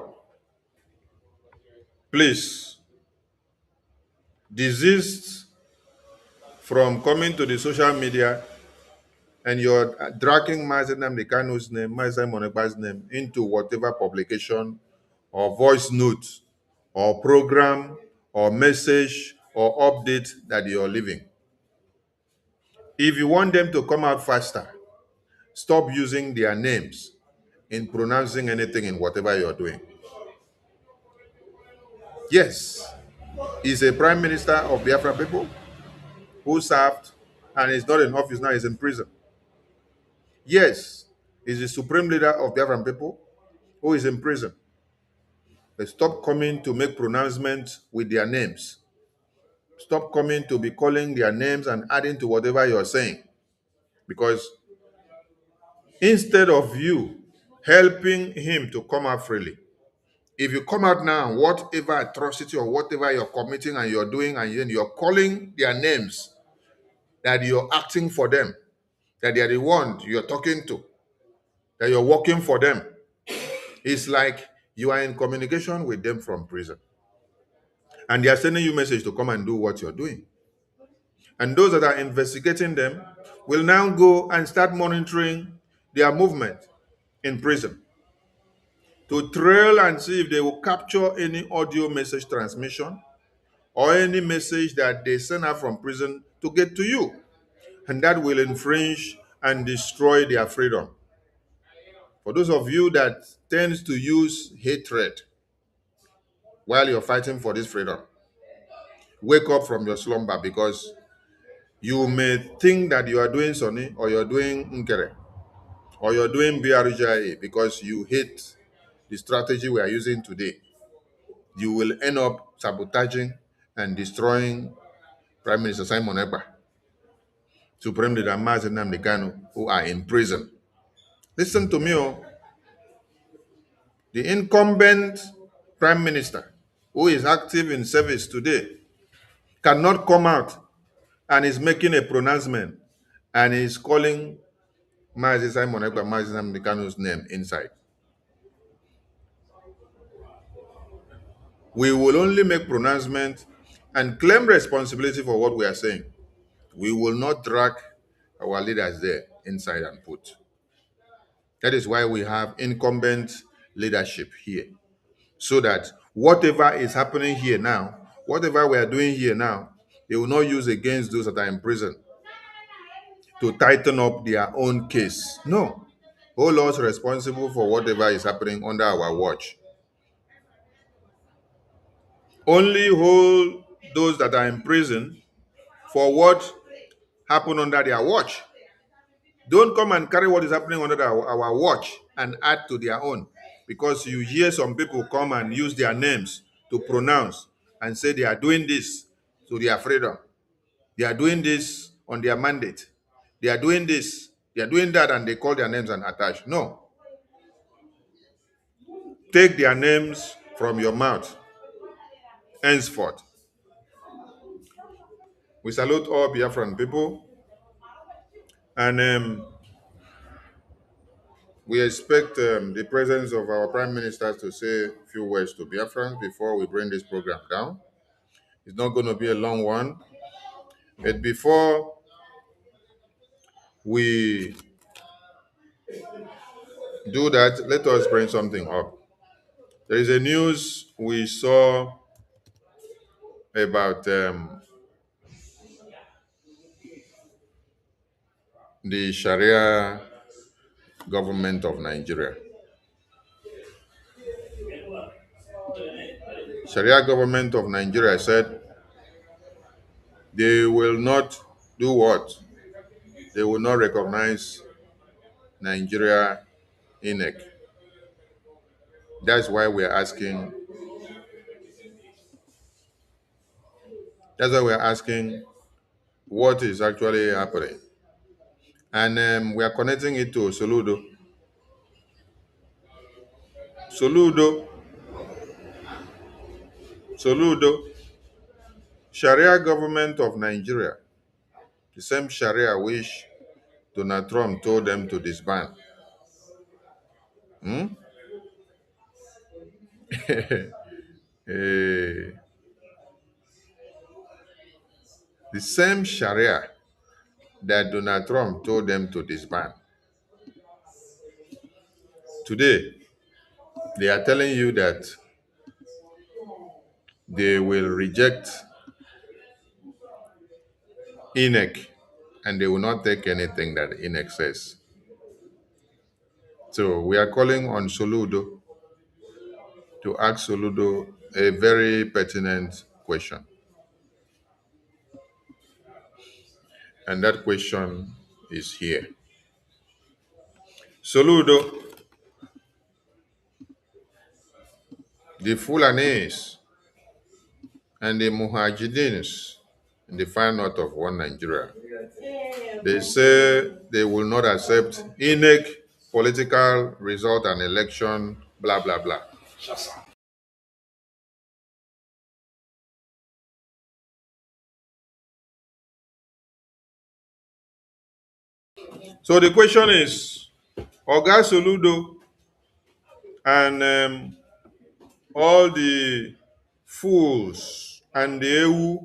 please desist from coming to the social media and you're dragging Mazi Nnamdi Kanu's name, Mazi Simon Ekpa's name into whatever publication or voice note or program or message or update that you're leaving. If you want them to come out faster, stop using their names in pronouncing anything in whatever you're doing. Yes, he's a prime minister of Biafra people who served and is not in office now, he's in prison. Yes, he's the supreme leader of Biafran people who is in prison. But stop coming to make pronouncements with their names. Stop coming to be calling their names and adding to whatever you're saying. Because instead of you helping him to come out freely, if you come out now, whatever atrocity or whatever you're committing and you're doing, and then you're calling their names, that you're acting for them, that they are the one you're talking to, that you're working for them, it's like you are in communication with them from prison. And they are sending you message to come and do what you're doing. And those that are investigating them will now go and start monitoring their movement in prison to trail and see if they will capture any audio message transmission or any message that they send out from prison to get to you. And that will infringe and destroy their freedom. For those of you that tends to use hatred while you're fighting for this freedom, wake up from your slumber, because you may think that you are doing Sonny or you're doing Nkere or you're doing BRJA because you hate the strategy we are using today. You will end up sabotaging and destroying Prime Minister Simon Ekpa, Supreme Leader Mazi Nnamdi Kanu, who are in prison. Listen to me, oh. The incumbent Prime Minister, who is active in service today, cannot come out and is making a pronouncement and is calling Mazi Simon Ekpa, Mazi Nnamdi Kanu's name inside. We will only make pronouncement and claim responsibility for what we are saying. We will not drag our leaders there inside and put. That is why we have incumbent leadership here. So that whatever is happening here now, whatever we are doing here now, they will not use against those that are in prison to tighten up their own case. No. Hold us responsible for whatever is happening under our watch. Only hold those that are in prison for what happened under their watch. Don't come and carry what is happening under our watch and add to their own. Because you hear some people come and use their names to pronounce and say they are doing this to their freedom. They are doing this on their mandate. They are doing this, they are doing that, and they call their names and attach. No. Take their names from your mouth. Henceforth. We salute all Biafran people. And we expect the presence of our Prime Minister to say a few words to Biafrans before we bring this program down. It's not going to be a long one. But before we do that, let us bring something up. There is a news we saw about the Sharia government of Nigeria. Sharia government of Nigeria said they will not do what? They will not recognize Nigeria INEC. That's why we're asking. That's why we're asking what is actually happening. And we are connecting it to Soludo. Soludo, Sharia government of Nigeria, the same Sharia which Donald Trump told them to disband. Eh, the same Sharia that Donald Trump told them to disband. Today, they are telling you that they will reject INEC and they will not take anything that INEC says. So we are calling on Soludo to ask Soludo a very pertinent question. And that question is here. Soludo, the Fulanis and the Mujahideen in the far north of one Nigeria. They say they will not accept INEC political result and election, blah, blah, blah. So the question is, Oga Soludo and all the fools and the EU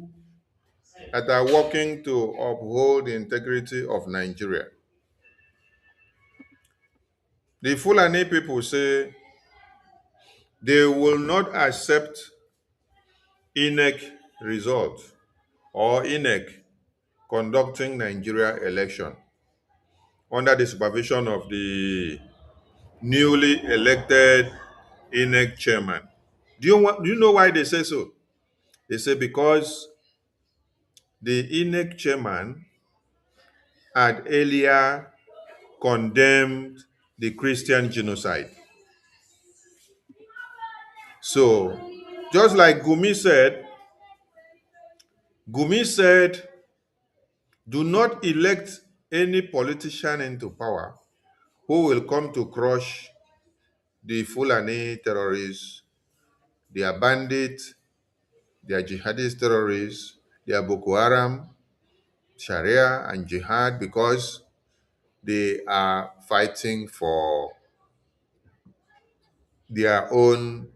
that are working to uphold the integrity of Nigeria. The Fulani people say they will not accept INEC result or INEC conducting Nigeria election under the supervision of the newly elected INEC chairman. Do you know why they say so? They say because the INEC chairman had earlier condemned the Christian genocide. So, just like Gumi said, do not elect any politician into power who will come to crush the Fulani terrorists, their bandits, their jihadist terrorists, their Boko Haram, Sharia, and jihad because they are fighting for their own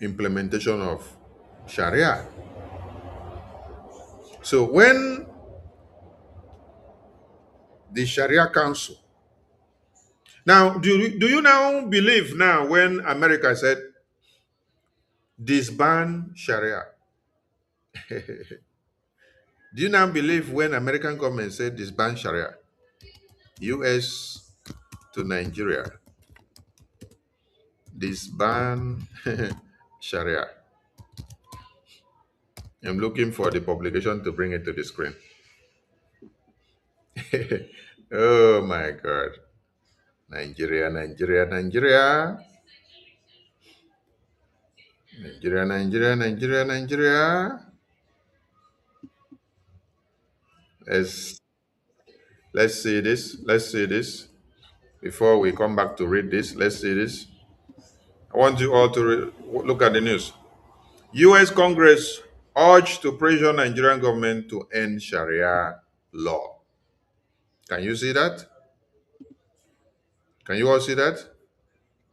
implementation of Sharia. So when the Sharia Council, now do you now believe now when America said disband Sharia? Do you now believe when American government said disband Sharia? US to Nigeria, disband Sharia. I'm looking for the publication to bring it to the screen. Oh my God. Nigeria, Nigeria, Nigeria. Nigeria, Nigeria, Nigeria, Nigeria. Let's see this. Let's see this. Before we come back to read this, let's see this. I want you all to look at the news. U.S. Congress urged to pressure Nigerian government to end Sharia law. Can you see that? Can you all see that?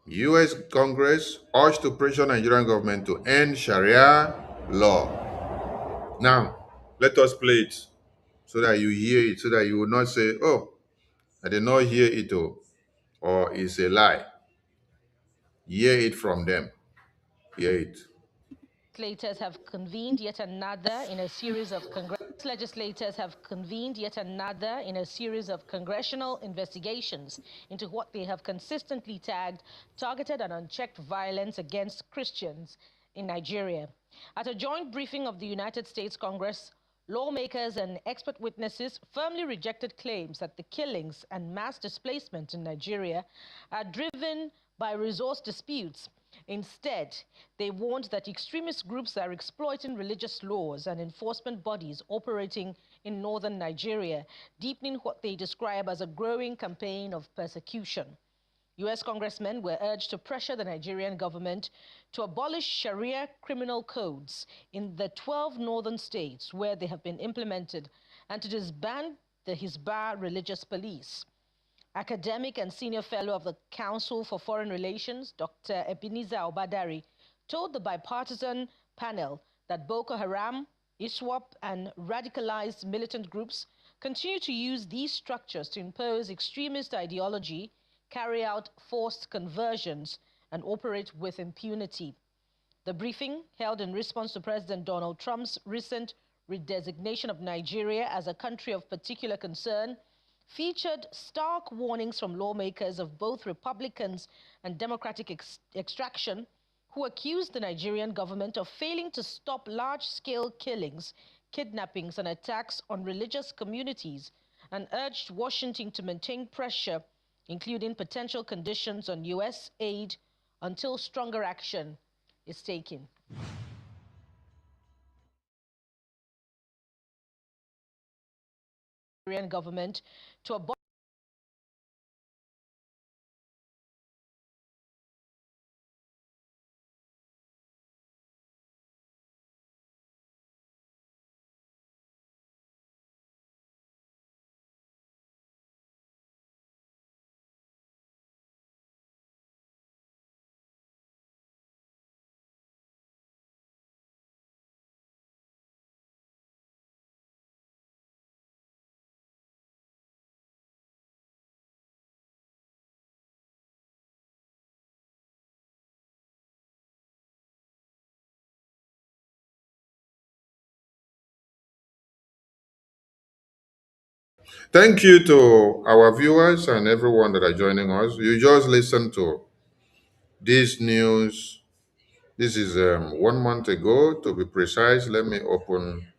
U.S. Congress urged to pressure Nigerian government to end Sharia law. Now, let us play it so that you hear it, so that you will not say, oh, I did not hear it, or it's a lie. Hear it from them. Hear it. Legislators have convened yet another in a series of congressional investigations into what they have consistently tagged targeted and unchecked violence against Christians in Nigeria. At a joint briefing of the United States Congress, lawmakers and expert witnesses firmly rejected claims that the killings and mass displacement in Nigeria are driven by resource disputes. Instead, they warned that extremist groups are exploiting religious laws and enforcement bodies operating in northern Nigeria, deepening what they describe as a growing campaign of persecution. U.S. congressmen were urged to pressure the Nigerian government to abolish Sharia criminal codes in the 12 northern states where they have been implemented and to disband the Hizbah religious police. Academic and senior fellow of the Council for Foreign Relations, Dr. Ebenezer Obadari, told the bipartisan panel that Boko Haram, ISWAP, and radicalized militant groups continue to use these structures to impose extremist ideology, carry out forced conversions, and operate with impunity. The briefing, held in response to President Donald Trump's recent redesignation of Nigeria as a country of particular concern, featured stark warnings from lawmakers of both Republicans and Democratic extraction who accused the Nigerian government of failing to stop large-scale killings, kidnappings, and attacks on religious communities, and urged Washington to maintain pressure, including potential conditions on U.S. aid, until stronger action is taken. Nigerian government to abolish Thank you to our viewers and everyone that are joining us. You just listened to this news. This is 1 month ago, to be precise. Let me open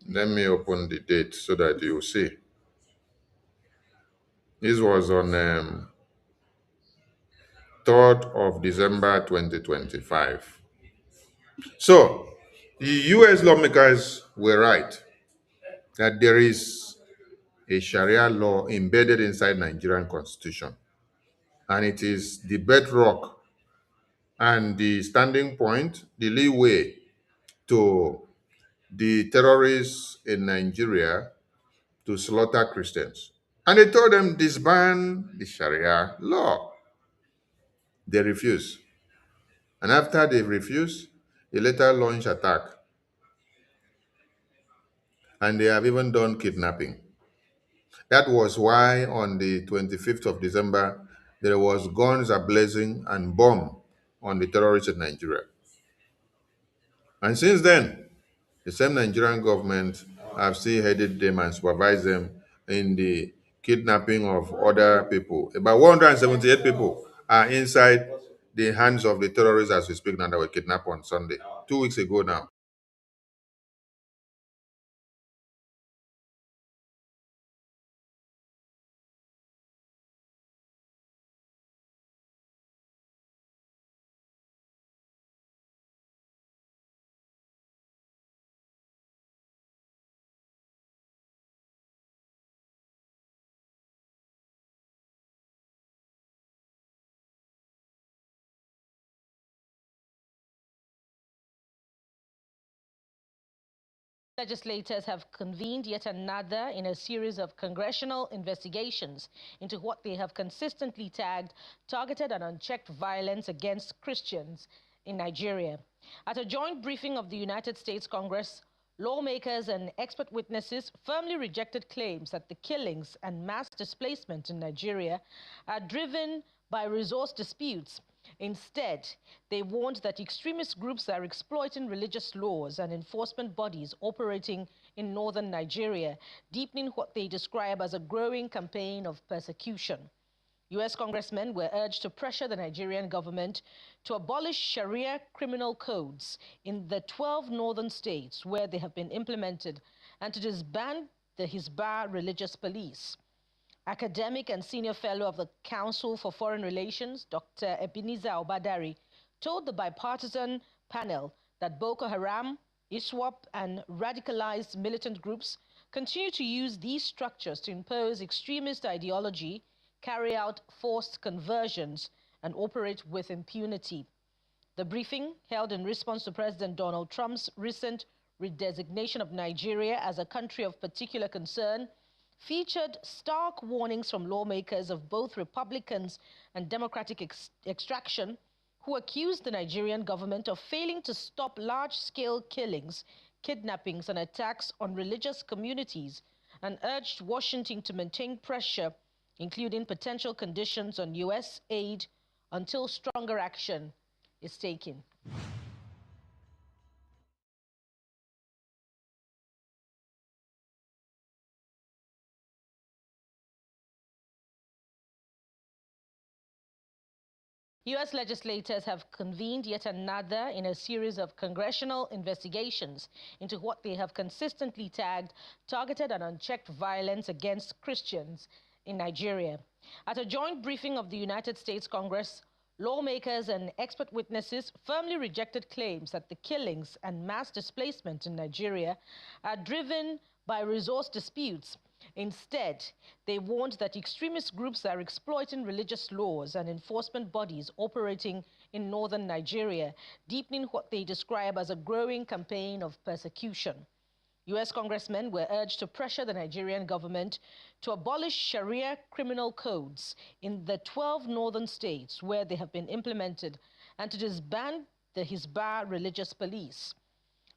the date so that you see. This was on 3rd of December 2025. So, the US lawmakers were right that there is a Sharia law embedded inside Nigerian constitution, and it is the bedrock and the standing point, the leeway to the terrorists in Nigeria to slaughter Christians. And they told them disband the Sharia law. They refused. And after they refused, they later launched attack. And they have even done kidnapping. That was why on the 25th of December, there was guns ablazing and bomb on the terrorists in Nigeria. And since then, the same Nigerian government have still headed them and supervised them in the kidnapping of other people. About 178 people are inside the hands of the terrorists as we speak now, that were kidnapped on Sunday, 2 weeks ago now. Legislators have convened yet another in a series of congressional investigations into what they have consistently tagged targeted and unchecked violence against Christians in Nigeria. At a joint briefing of the United States Congress, lawmakers and expert witnesses firmly rejected claims that the killings and mass displacement in Nigeria are driven by resource disputes. Instead, they warned that extremist groups are exploiting religious laws and enforcement bodies operating in northern Nigeria, deepening what they describe as a growing campaign of persecution. U.S. congressmen were urged to pressure the Nigerian government to abolish Sharia criminal codes in the 12 northern states where they have been implemented and to disband the Hisbah religious police. Academic and senior fellow of the Council for Foreign Relations, Dr. Ebenezer Obadari, told the bipartisan panel that Boko Haram, ISWAP, and radicalized militant groups continue to use these structures to impose extremist ideology, carry out forced conversions, and operate with impunity. The briefing, held in response to President Donald Trump's recent redesignation of Nigeria as a country of particular concern, featured stark warnings from lawmakers of both Republicans and Democratic extraction who accused the Nigerian government of failing to stop large-scale killings, kidnappings, and attacks on religious communities, and urged Washington to maintain pressure, including potential conditions on U.S. aid, until stronger action is taken. U.S. legislators have convened yet another in a series of congressional investigations into what they have consistently tagged targeted and unchecked violence against Christians in Nigeria. At a joint briefing of the United States Congress, Lawmakers and expert witnesses firmly rejected claims that the killings and mass displacement in Nigeria are driven by resource disputes. Instead, they warned that extremist groups are exploiting religious laws and enforcement bodies operating in northern Nigeria, deepening what they describe as a growing campaign of persecution. US congressmen were urged to pressure the Nigerian government to abolish Sharia criminal codes in the 12 northern states where they have been implemented and to disband the Hizbah religious police.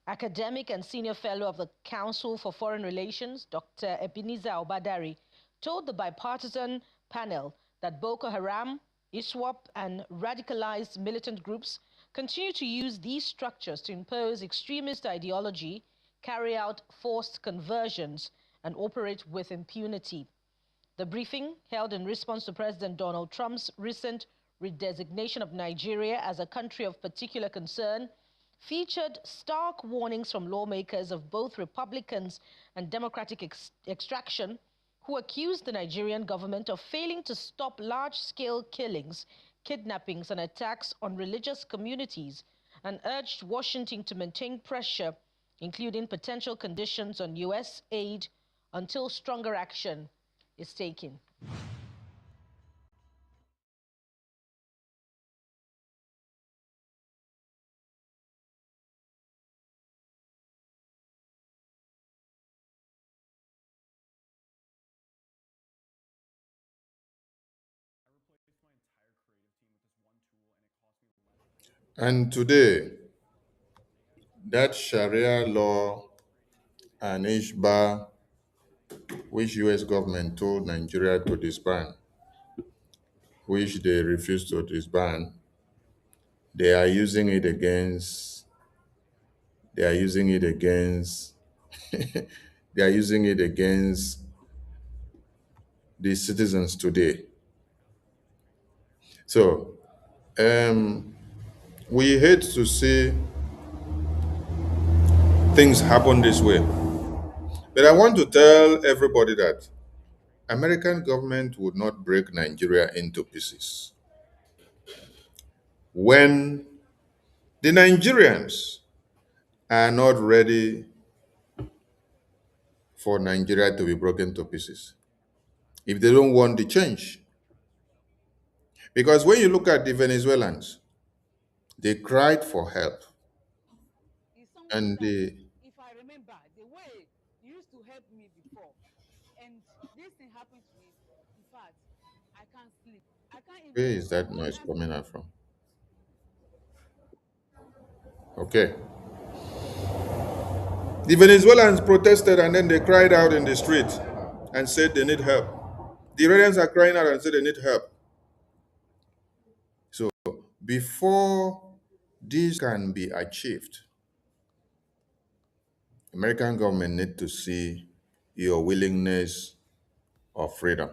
Academic and senior fellow of the Council for Foreign Relations, Dr. Ebenezer Obadari, told the bipartisan panel that Boko Haram, ISWAP, and radicalized militant groups continue to use these structures to impose extremist ideology, carry out forced conversions, and operate with impunity. The briefing, held in response to President Donald Trump's recent redesignation of Nigeria as a country of particular concern, featured stark warnings from lawmakers of both Republicans and Democratic extraction who accused the Nigerian government of failing to stop large-scale killings, kidnappings, and attacks on religious communities, and urged Washington to maintain pressure, including potential conditions on U.S. aid, until stronger action is taken. And today, that Sharia law and Ishba, which US government told Nigeria to disband, which they refused to disband, they are using it against, they are using it against, they are using it against the citizens today. So, we hate to see things happen this way. But I want to tell everybody that American government would not break Nigeria into pieces. When the Nigerians are not ready for Nigeria to be broken to pieces, if they don't want the change. Because when you look at the Venezuelans, they cried for help. Is someone And that, they, if I remember, the way you used to help me before, and this thing happened to me, in fact, I can't sleep. I can't where even, is that what noise happened? coming out from? Okay. The Venezuelans protested and then they cried out in the street and said they need help. The Iranians are crying out and said they need help. So before this can be achieved, American government need to see your willingness of freedom.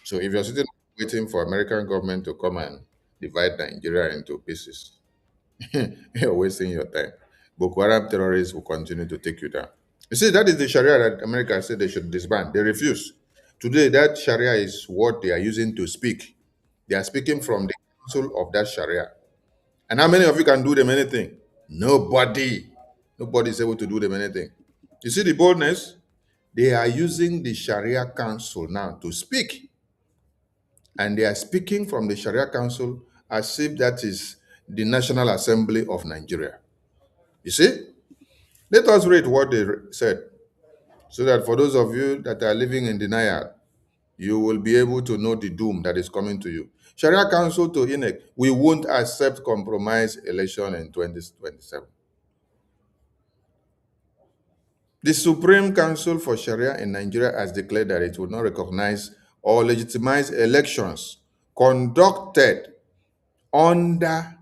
So if you're sitting waiting for American government to come and divide Nigeria into pieces, you're wasting your time. Boko Haram terrorists will continue to take you down. You see, that is the Sharia that America said they should disband. They refuse. Today, that Sharia is what they are using to speak. They are speaking from the council of that Sharia. And how many of you can do them anything? Nobody. Nobody is able to do them anything. You see the boldness? They are using the Sharia Council now to speak. And they are speaking from the Sharia Council as if that is the National Assembly of Nigeria. You see? Let us read what they said so that for those of you that are living in denial, you will be able to know the doom that is coming to you. Sharia Council to INEC, we won't accept compromise election in 2027. The Supreme Council for Sharia in Nigeria has declared that it will not recognize or legitimize elections conducted under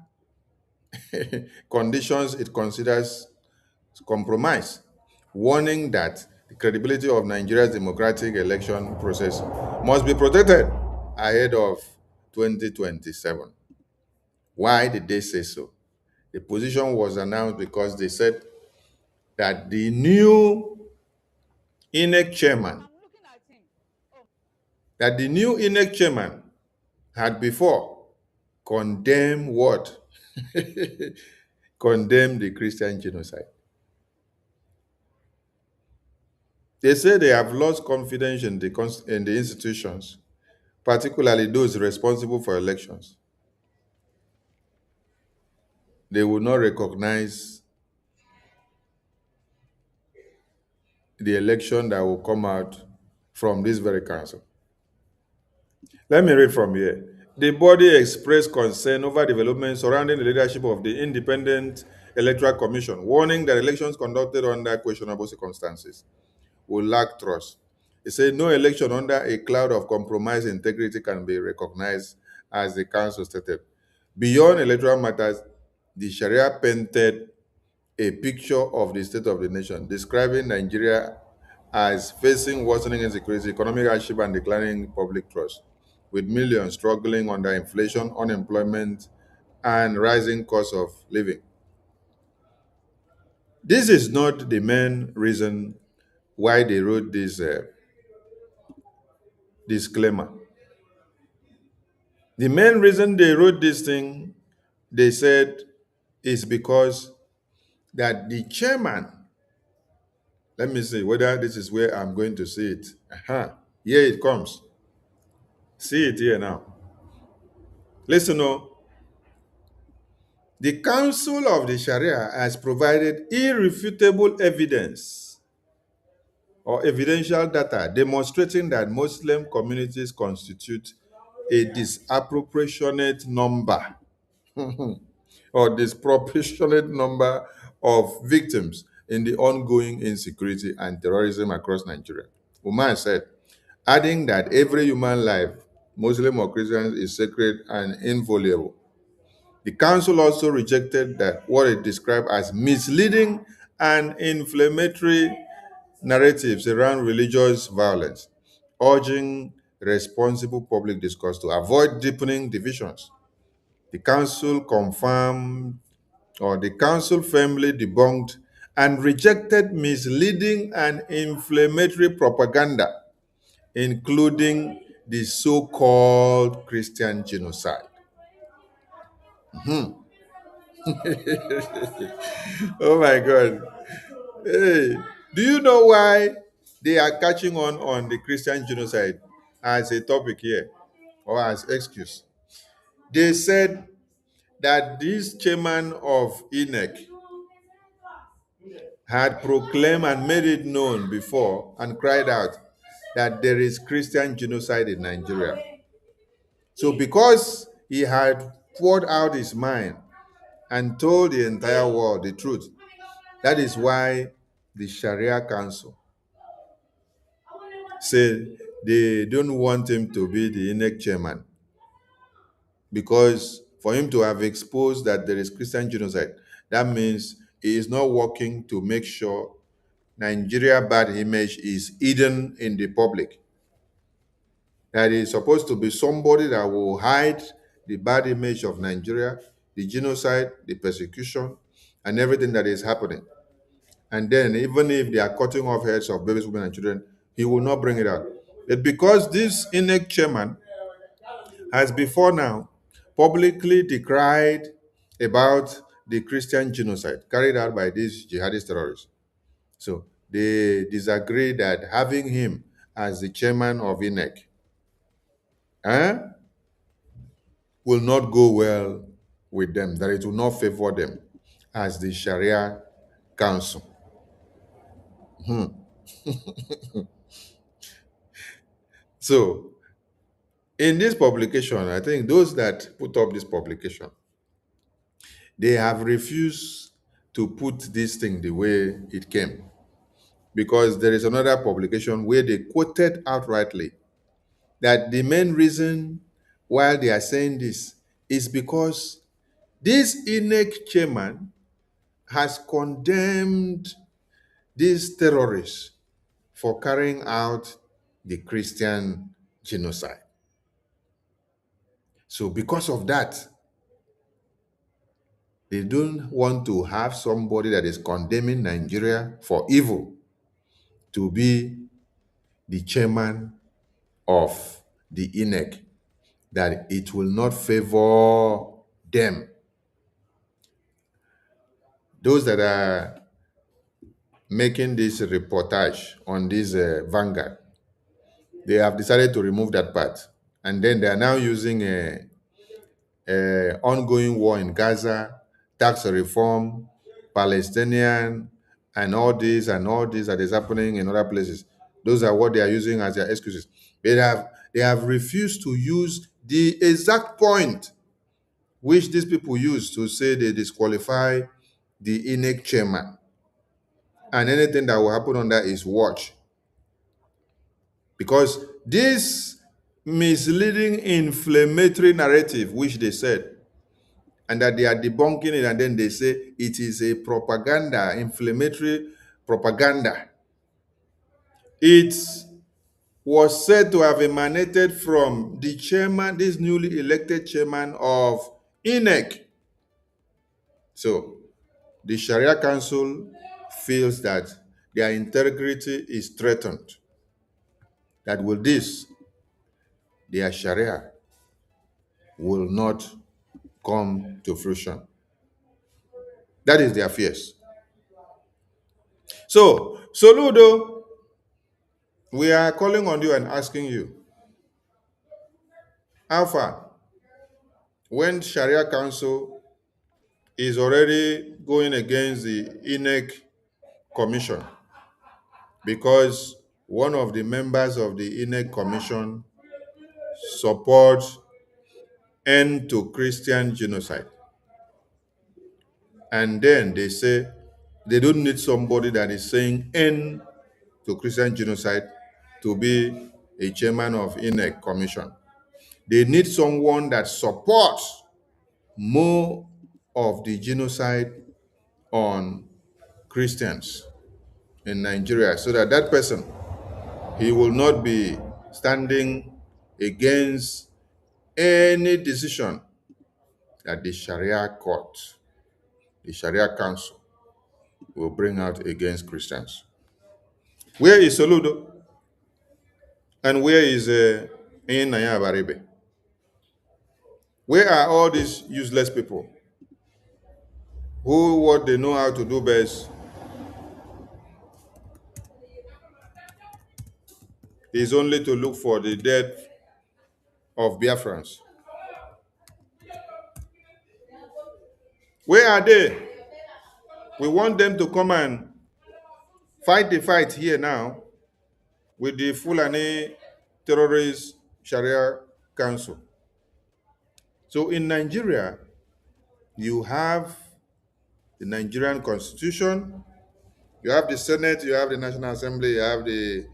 conditions it considers compromise, warning that the credibility of Nigeria's democratic election process must be protected ahead of 2027. Why did they say so? The position was announced because they said that the new INEC chairman, I'm looking at him. Oh, that the new INEC chairman had before. condemn what? Condemn the Christian genocide. They say they have lost confidence in in the institutions, particularly those responsible for elections. They will not recognize the election that will come out from this very council. Let me read from here. The body expressed concern over developments surrounding the leadership of the Independent Electoral Commission, warning that elections conducted under questionable circumstances will lack trust. It said no election under a cloud of compromised integrity can be recognized, as the council stated. Beyond electoral matters, the Sharia painted a picture of the state of the nation, describing Nigeria as facing worsening insecurity, economic hardship, and declining public trust, with millions struggling under inflation, unemployment, and rising cost of living. This is not the main reason why they wrote this disclaimer. The main reason they wrote this thing, they said, is because that the chairman, let me see whether this is where I'm going to see it. Here it comes. See it here now. Listen, oh, the Council of the Sharia has provided irrefutable evidence or evidential data demonstrating that Muslim communities constitute a disproportionate number or disproportionate number of victims in the ongoing insecurity and terrorism across Nigeria. Umar said, adding that every human life, Muslim or Christian, is sacred and inviolable. The council also rejected that what it described as misleading and inflammatory narratives around religious violence, urging responsible public discourse to avoid deepening divisions. The council confirmed, or the council firmly debunked and rejected misleading and inflammatory propaganda, including the so-called Christian genocide. Oh my God. Hey, do you know why they are catching on the Christian genocide as a topic here or as excuse? They said that this chairman of INEC had proclaimed and made it known before and cried out that there is Christian genocide in Nigeria. So because he had poured out his mind and told the entire world the truth, that is why the Sharia Council said they don't want him to be the INEC chairman, because for him to have exposed that there is Christian genocide, that means he is not working to make sure Nigeria bad image is hidden in the public. That is supposed to be somebody that will hide the bad image of Nigeria, the genocide, the persecution, and everything that is happening. And then even if they are cutting off heads of babies, women, and children, he will not bring it out. But because this INEC chairman has before now publicly decried about the Christian genocide carried out by these jihadist terrorists, so they disagree that having him as the chairman of INEC will not go well with them, that it will not favor them as the Sharia Council. So in this publication, I think those that put up this publication, they have refused to put this thing the way it came, because there is another publication where they quoted outrightly that the main reason why they are saying this is because this INEC chairman has condemned these terrorists for carrying out the Christian genocide. So because of that, they don't want to have somebody that is condemning Nigeria for evil to be the chairman of the INEC. that it will not favor them. Those that are making this reportage on this Vanguard, they have decided to remove that part. And then they are now using a ongoing war in Gaza, tax reform, Palestinian, and all this that is happening in other places. Those are what they are using as their excuses. They have refused to use the exact point which these people use to say they disqualify the INEC chairman. And anything that will happen on that is watch. Because this misleading, inflammatory narrative, which they said, and that they are debunking it, and then they say it is a propaganda, inflammatory propaganda. It was said to have emanated from the chairman, this newly elected chairman of INEC. So the Sharia Council feels that their integrity is threatened. That with this, their Sharia will not come to fruition. That is their fears. So, Soludo, we are calling on you and asking you, Alpha, when Sharia Council is already going against the INEC Commission, because one of the members of the INEC Commission supports end to Christian genocide. And then they say they don't need somebody that is saying end to Christian genocide to be a chairman of INEC Commission. They need someone that supports more of the genocide on Christians in Nigeria, so that that person, he will not be standing against any decision that the Sharia court, the Sharia Council, will bring out against Christians. Where is Soludo? And where is Naya Baribe? Where are all these useless people who what they know how to do best is only to look for the death of Biafrans? Where are they? We want them to come and fight the fight here now with the Fulani Terrorist Sharia Council. So in Nigeria, you have the Nigerian Constitution, you have the Senate, you have the National Assembly, you have the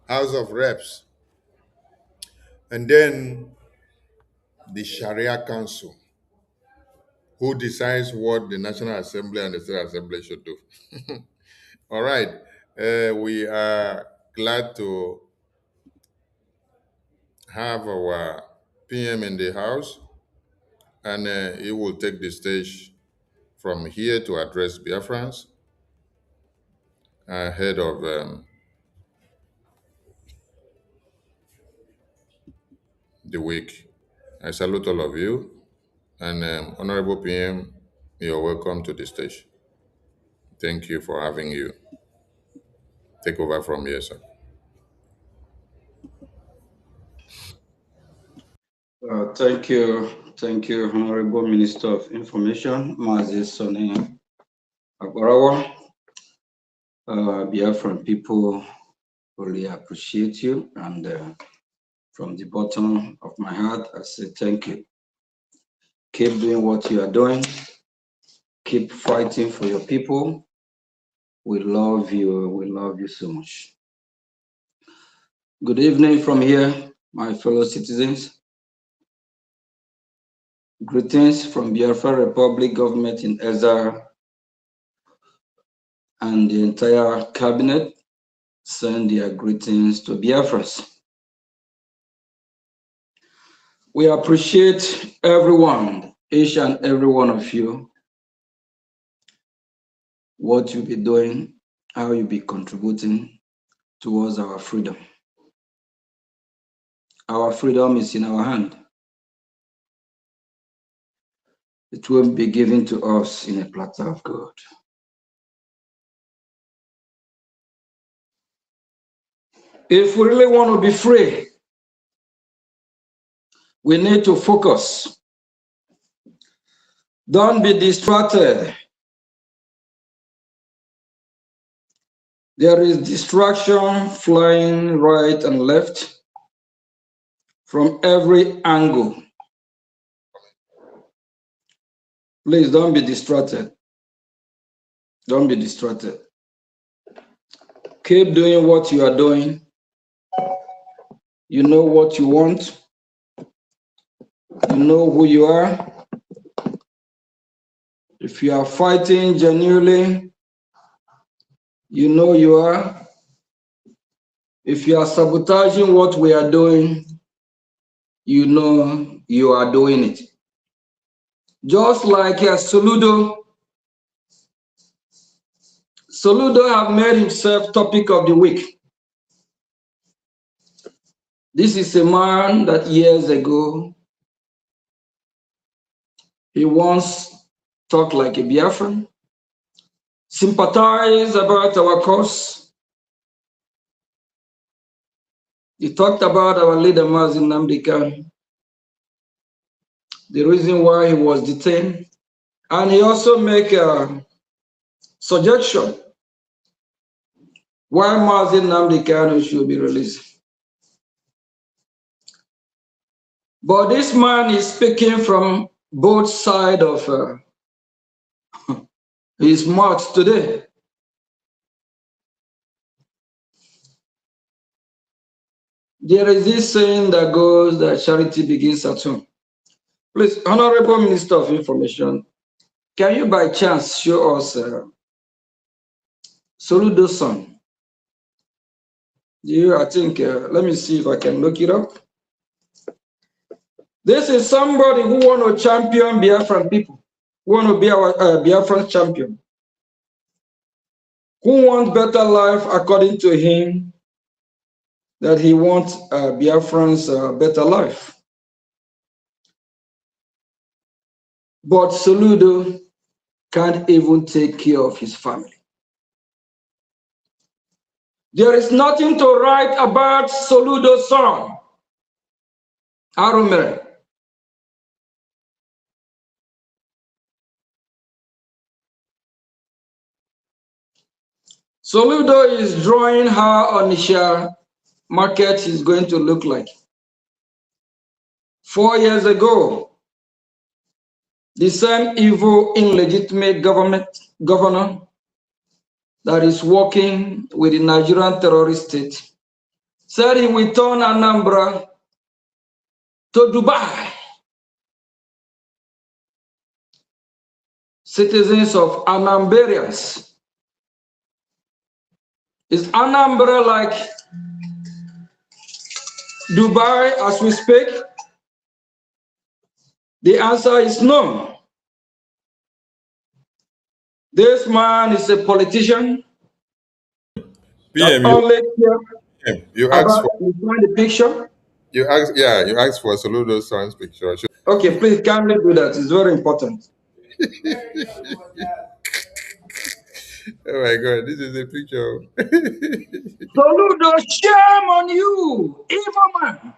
House of Reps, and then the Sharia Council, who decides what the National Assembly and the State Assembly should do. All right. We are glad to have our PM in the house, and he will take the stage from here to address Biafrans ahead of the week. I salute all of you, and Honorable PM, you're welcome to the stage. Thank you for having you. Take over from here, sir. Thank you, Honorable Minister of Information, Mazi Soni Agbarawa. Biafran people really appreciate you, and from the bottom of my heart, I say thank you. Keep doing what you are doing. Keep fighting for your people. We love you. We love you so much. Good evening from here, my fellow citizens. Greetings from Biafra Republic government in exile and the entire cabinet. Send their greetings to Biafras. We appreciate everyone, each and every one of you, what you'll be doing, how you'll be contributing towards our freedom. Our freedom is in our hand. It will be given to us in a platter of gold. If we really want to be free, we need to focus. Don't be distracted. There is distraction flying right and left from every angle. Please don't be distracted. Don't be distracted. Keep doing what you are doing. You know what you want. You know who you are. If you are fighting genuinely, you know you are. If you are sabotaging what we are doing, you know you are doing it. Just like Soludo have made himself topic of the week. This is a man that years ago, he once talked like a Biafran, sympathized about our cause. He talked about our leader, Mazin Nnamdi Kanu, the reason why he was detained. And he also make a suggestion why Mazin Nnamdi Kanu should be released. But this man is speaking from both sides of his mouth today. There is this saying that goes that charity begins at home. Please, Honorable Minister of Information, can you by chance show us Soludo's son? I think, let me see if I can look it up. This is somebody who want to champion Biafran people, who want to be our Biafran champion, who wants better life according to him, that he wants Biafran's better life. But Soludo can't even take care of his family. There is nothing to write about Soludo's son, Arumere. Soludo is drawing how Onitsha market is going to look like. 4 years ago, the same evil, illegitimate governor that is working with the Nigerian terrorist state said he will turn Anambra to Dubai. Citizens of Anambarians. Is Anambra like Dubai as we speak? The answer is no. This man is a politician that PM, only care you asked about for the picture. you asked for Soludo's son's picture. Okay, please kindly do that. It's very important. Oh my God, this is a picture. Soludo, shame on you, evil man.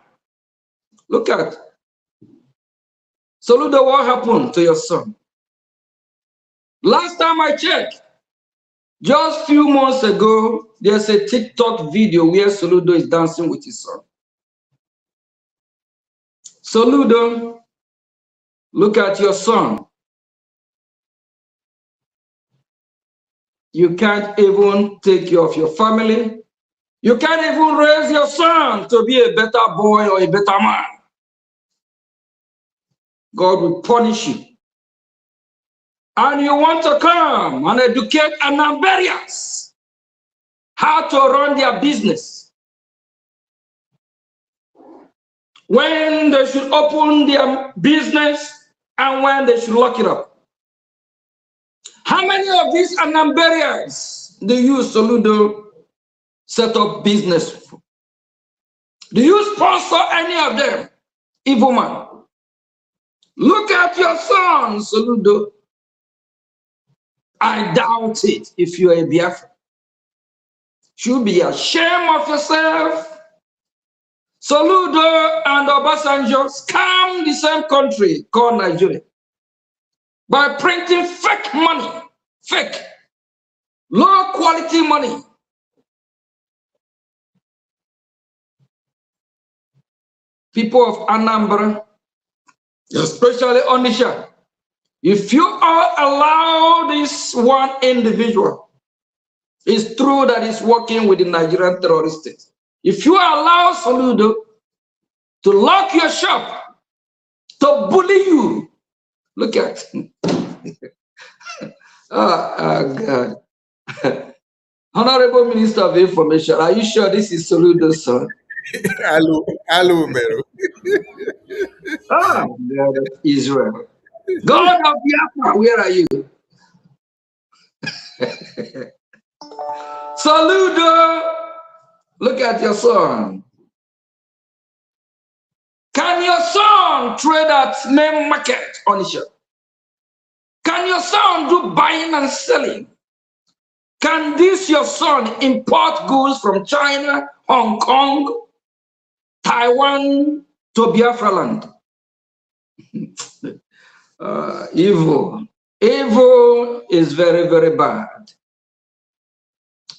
Look at Soludo, what happened to your son? Last time I checked, just a few months ago, there's a TikTok video where Soludo is dancing with his son. Soludo, look at your son. You can't even take care of your family. You can't even raise your son to be a better boy or a better man. God will punish you. And you want to come and educate Anambarians how to run their business, when they should open their business and when they should lock it up. How many of these Anambarians do you, Soludo, set up business for? Do you sponsor any of them? Evil man. Look at your son, Soludo. I doubt it if you're a Biafra. Should be ashamed of yourself. Soludo and Obasanjo scam the same country called Nigeria by printing fake money, fake, low quality money. People of Anambra, especially Onisha, if you all allow this one individual, it's true that he's working with the Nigerian terrorists. If you allow Soludo to lock your shop, to bully you, look at God. Honorable Minister of Information, are you sure this is Soludo's son? Hello, Mero. God of Israel. God of Biafra, where are you? Soludo, look at your son. Can your son trade at main market on Isha? Can your son do buying and selling? Can this your son import goods from China, Hong Kong, Taiwan to Biafra land? Evil. Evil is very, very bad.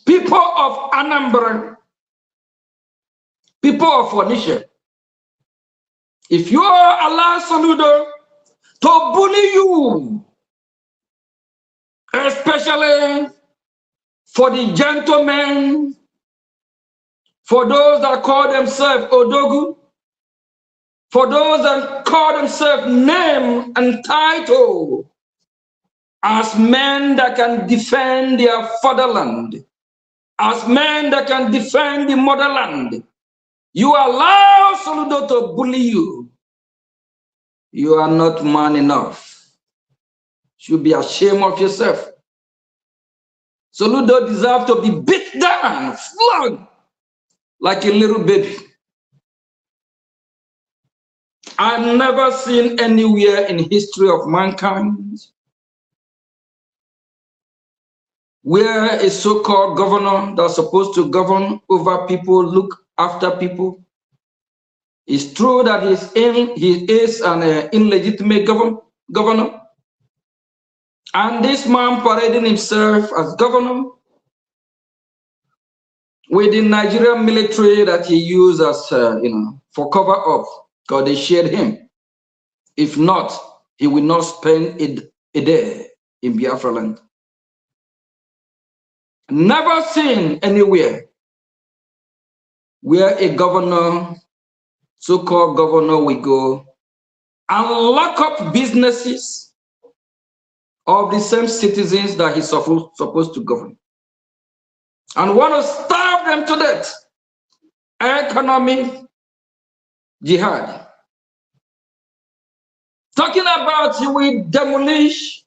People of Anambra, people of Onisha, if you allow Soludo to bully you, especially for the gentlemen, for those that call themselves Odogu, for those that call themselves name and title as men that can defend their fatherland, as men that can defend the motherland, you allow Soludo to bully you. You are not man enough. You should be ashamed of yourself. Soludo deserves to be beat down, flogged like a little baby. I've never seen anywhere in history of mankind where a so-called governor that's supposed to govern over people, look after people. It's true that he is an illegitimate governor. And this man parading himself as governor with the Nigerian military that he used as, for cover up, because they shared him. If not, he will not spend a day in Biafra land. Never seen anywhere where a governor, so-called governor, will go and lock up businesses of the same citizens that he's supposed to govern, and want to starve them to death. Economic jihad. Talking about he will demolish,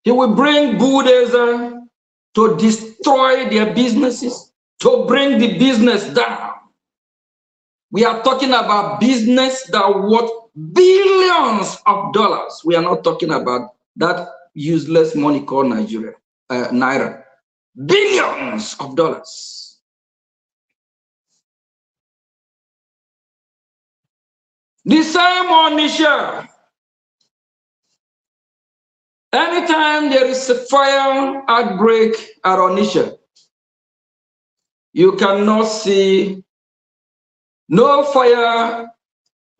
he will bring bulldozer to destroy their businesses, to bring the business down. We are talking about business that worth billions of dollars. We are not talking about that useless money called Naira. Billions of dollars. The same Onisha. Anytime there is a fire outbreak at Onisha, you cannot see no fire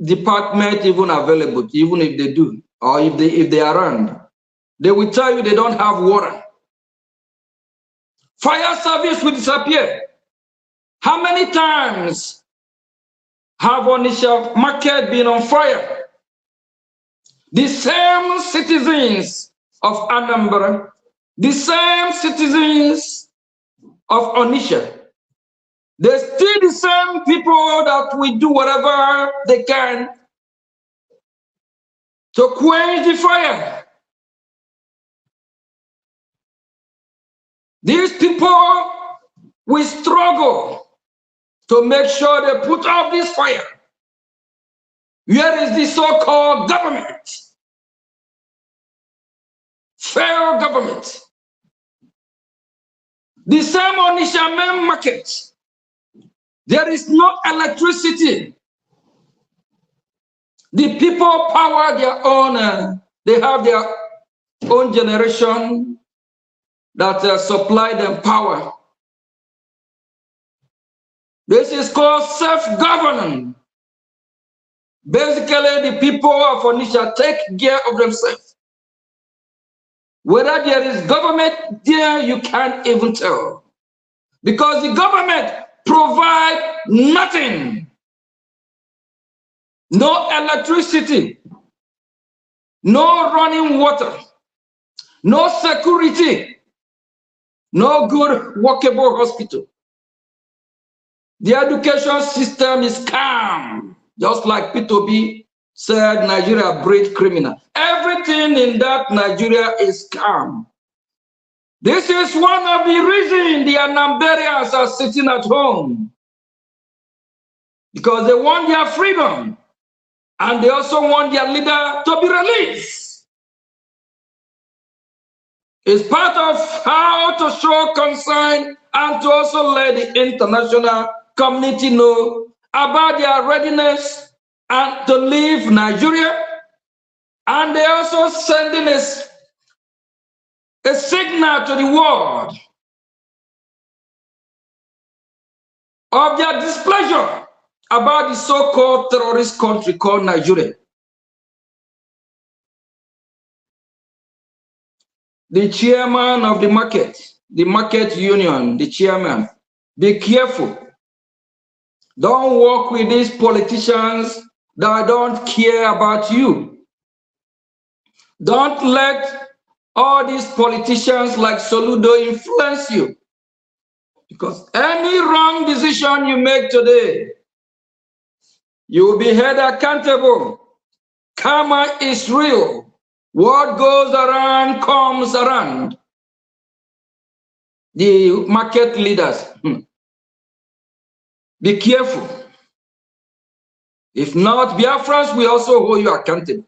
department even available, even if they do, or if they are around. They will tell you they don't have water. Fire service will disappear. How many times have Onisha market been on fire? The same citizens of Anambra, the same citizens of Onisha, they're still the same people that will do whatever they can to quench the fire. These people will struggle to make sure they put out this fire. Where is the so-called government? Fair government. The same Onitsha main market. There is no electricity. The people power their own, they have their own generation that supply them power. This is called self-governance. Basically, the people of Onitsha take care of themselves. Whether there is government there, you can't even tell. Because the government provides nothing. No electricity, no running water, no security, no good workable hospital. The education system is calm, just like P2B said Nigeria breed criminal. Everything in that Nigeria is calm. This is one of the reasons the Anambarians are sitting at home. Because they want their freedom. And they also want their leader to be released. It's part of how to show concern and to also let the international community know about their readiness and to leave Nigeria. And they also sending us a signal to the world of their displeasure about the so-called terrorist country called Nigeria. The chairman of the market union, the chairman, be careful. Don't work with these politicians that don't care about you. Don't let all these politicians like Soludo influence you. Because any wrong decision you make today, you will be held accountable. Karma is real. What goes around comes around. The market leaders, be careful. If not, Biafrans will also hold you accountable.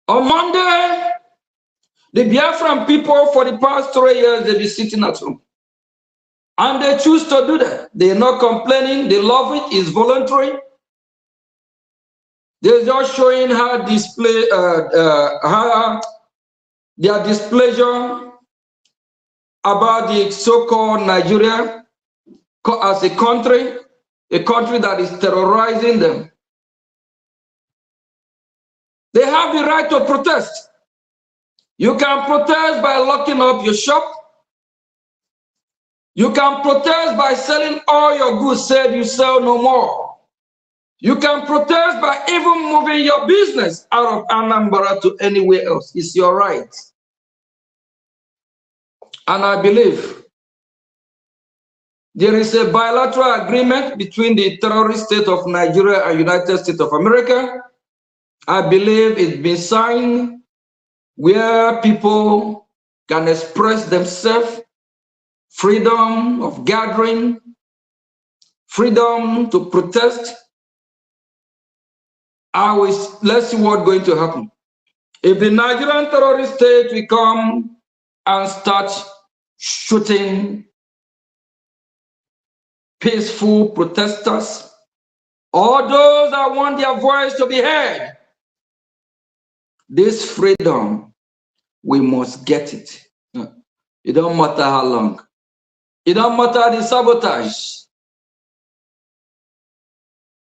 On Monday, the Biafran people for the past 3 years, they've been sitting at home. And they choose to do that. They're not complaining. They love it. It's voluntary. They're just showing how how their displeasure about the so-called Nigeria as a country that is terrorizing them. They have the right to protest. You can protest by locking up your shop. You can protest by selling all your goods, said you sell no more. You can protest by even moving your business out of Anambra to anywhere else. It's your right. And I believe there is a bilateral agreement between the terrorist state of Nigeria and United States of America. I believe it's been signed where people can express themselves, freedom of gathering, freedom to protest. Let's see what's going to happen. If the Nigerian terrorist state will come and start shooting peaceful protesters, or those that want their voice to be heard, this freedom, we must get it. It don't matter how long. It don't matter the sabotage.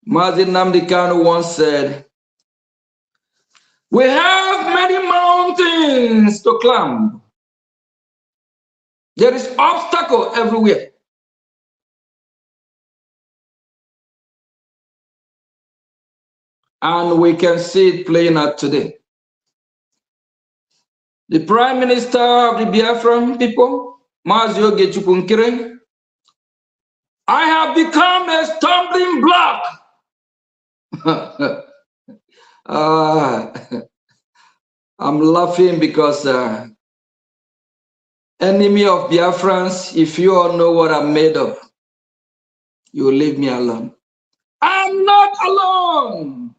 Mazi Nnamdi Kanu once said, we have many mountains to climb. There is obstacle everywhere. And we can see it playing out today. The Prime Minister of the Biafran people, Mazi Ogechukwu Nkire, I have become a stumbling block. I'm laughing because Enemy of Biafrans, if you all know what I'm made of, you will leave me alone. I'm not alone.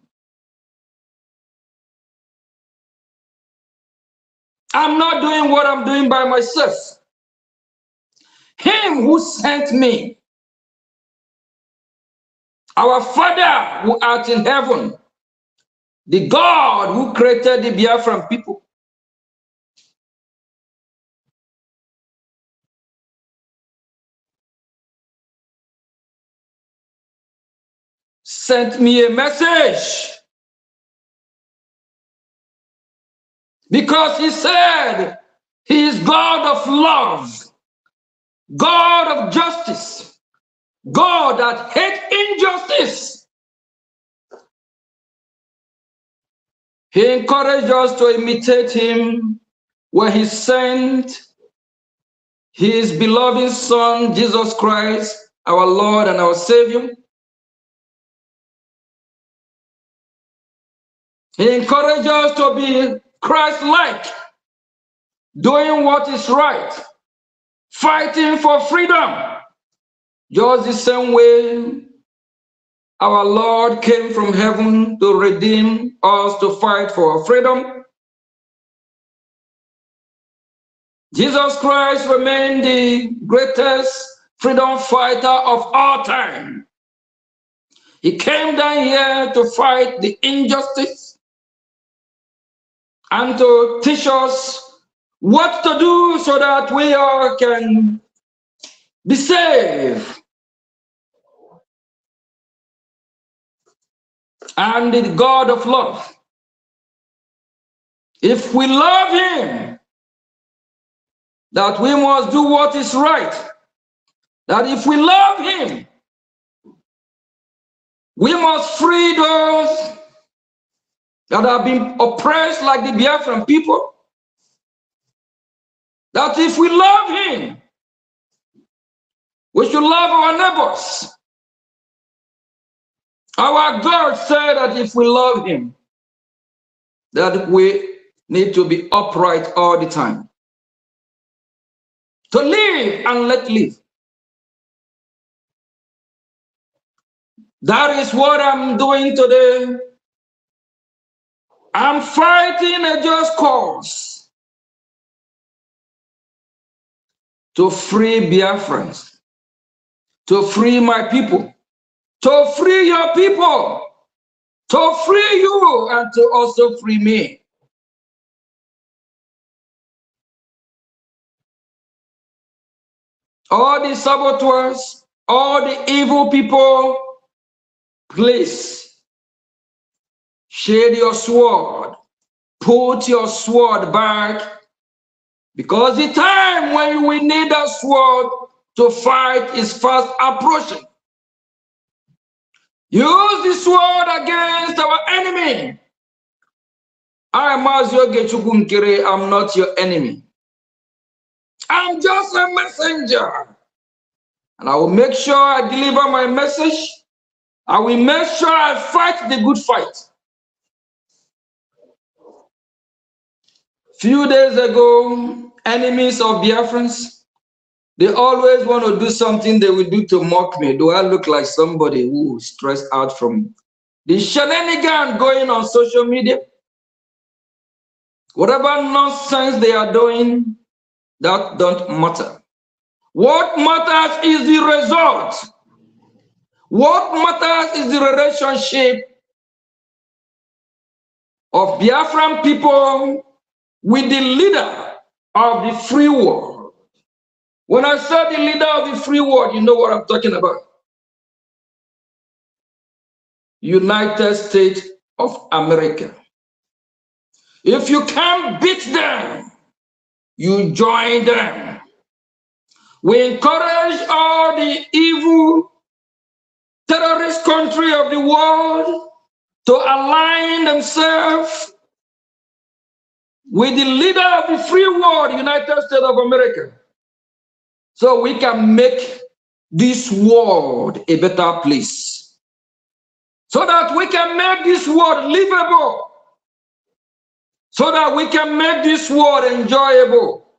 I'm not doing what I'm doing by myself. Him who sent me, our Father who art in heaven, the God who created the Biafran people, sent me a message because he said he is God of love, God of justice, God that hates injustice. He encouraged us to imitate him where he sent his beloved Son, Jesus Christ, our Lord and our Savior. He encouraged us to be Christ-like, doing what is right, fighting for freedom, just the same way our Lord came from heaven to redeem us, to fight for our freedom. Jesus Christ remained the greatest freedom fighter of all time. He came down here to fight the injustice and to teach us what to do so that we all can be saved. And the God of love, if we love him, that we must do what is right. That if we love him, we must free those that have been oppressed like the Biafran people. That if we love him, we should love our neighbors. Our God said that if we love him, that we need to be upright all the time. To live and let live. That is what I'm doing today. I'm fighting a just cause to free Biafrans, to free my people, to free your people, to free you, and to also free me. All the saboteurs, all the evil people, please shade your sword, put your sword back, because the time when we need a sword to fight is fast approaching. Use the sword against our enemy. I am I'm not your enemy. I'm just a messenger. And I will make sure I deliver my message. I will make sure I fight the good fight. Few days ago, enemies of Biafrans, they always want to do something they will do to mock me. Do I look like somebody who is stressed out from the shenanigans going on social media? Whatever nonsense they are doing, that don't matter. What matters is the result. What matters is the relationship of Biafran people with the leader of the free world. When I say the leader of the free world, you know what I'm talking about. United States of America. If you can't beat them, you join them. We encourage all the evil terrorist country of the world to align themselves with the leader of the free world, United States of America, so we can make this world a better place, so that we can make this world livable, so that we can make this world enjoyable.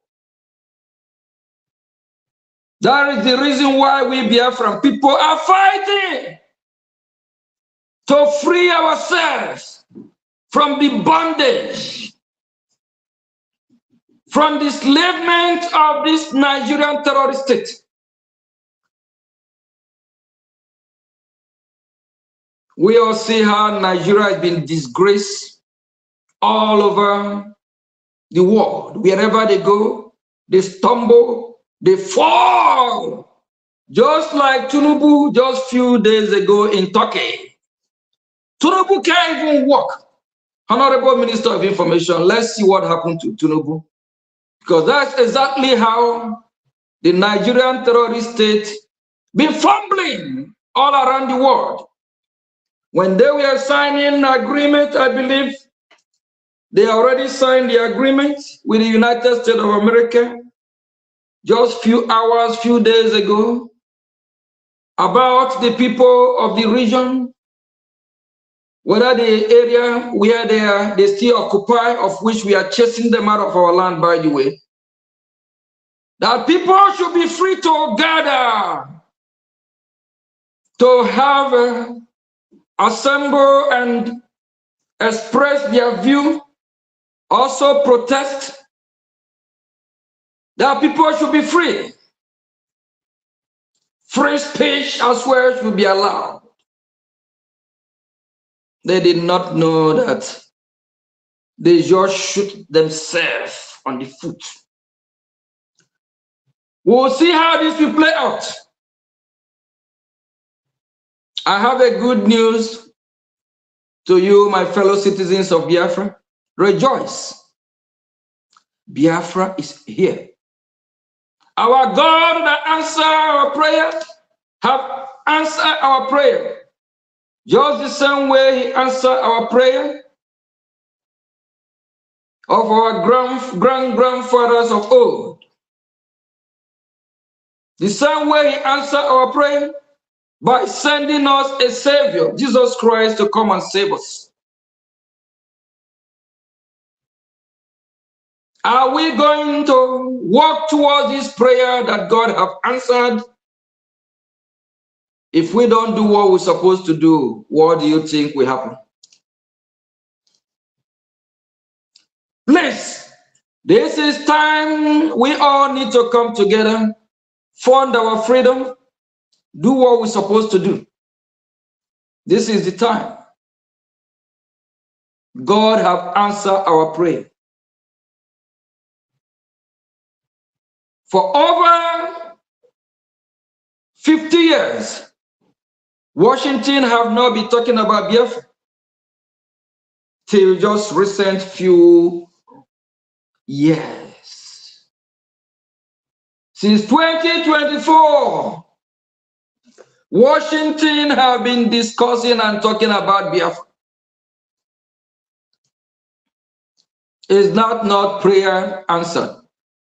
That is the reason why we Biafran people are fighting to free ourselves from the bondage, from the enslavement of this Nigerian terrorist state. We all see how Nigeria has been disgraced all over the world. Wherever they go, they stumble, they fall. Just like Tinubu just few days ago in Turkey. Tinubu can't even walk. Honorable Minister of Information, let's see what happened to Tinubu. Because that's exactly how the Nigerian terrorist state been fumbling all around the world. When they were signing agreement, I believe they already signed the agreement with the United States of America just few hours, few days ago about the people of the region, whether the area where they still occupy, of which we are chasing them out of our land, by the way, that people should be free to gather, to have assemble and express their view, also protest, that people should be free. Free speech as well should be allowed. They did not know that they just shoot themselves on the foot. We'll see how this will play out. I have a good news to you, my fellow citizens of Biafra. Rejoice. Biafra is here. Our God that answers our prayer have answered our prayer. Just the same way he answered our prayer of our grandfathers of old. The same way he answered our prayer by sending us a Savior, Jesus Christ, to come and save us. Are we going to walk towards this prayer that God have answered? If we don't do what we're supposed to do, what do you think will happen? Please, this is time we all need to come together, fund our freedom, do what we're supposed to do. This is the time. God have answered our prayer. For over 50 years, Washington have not been talking about Biafra till just recent few years. Since 2024, Washington have been discussing and talking about Biafra. Is not prayer answered?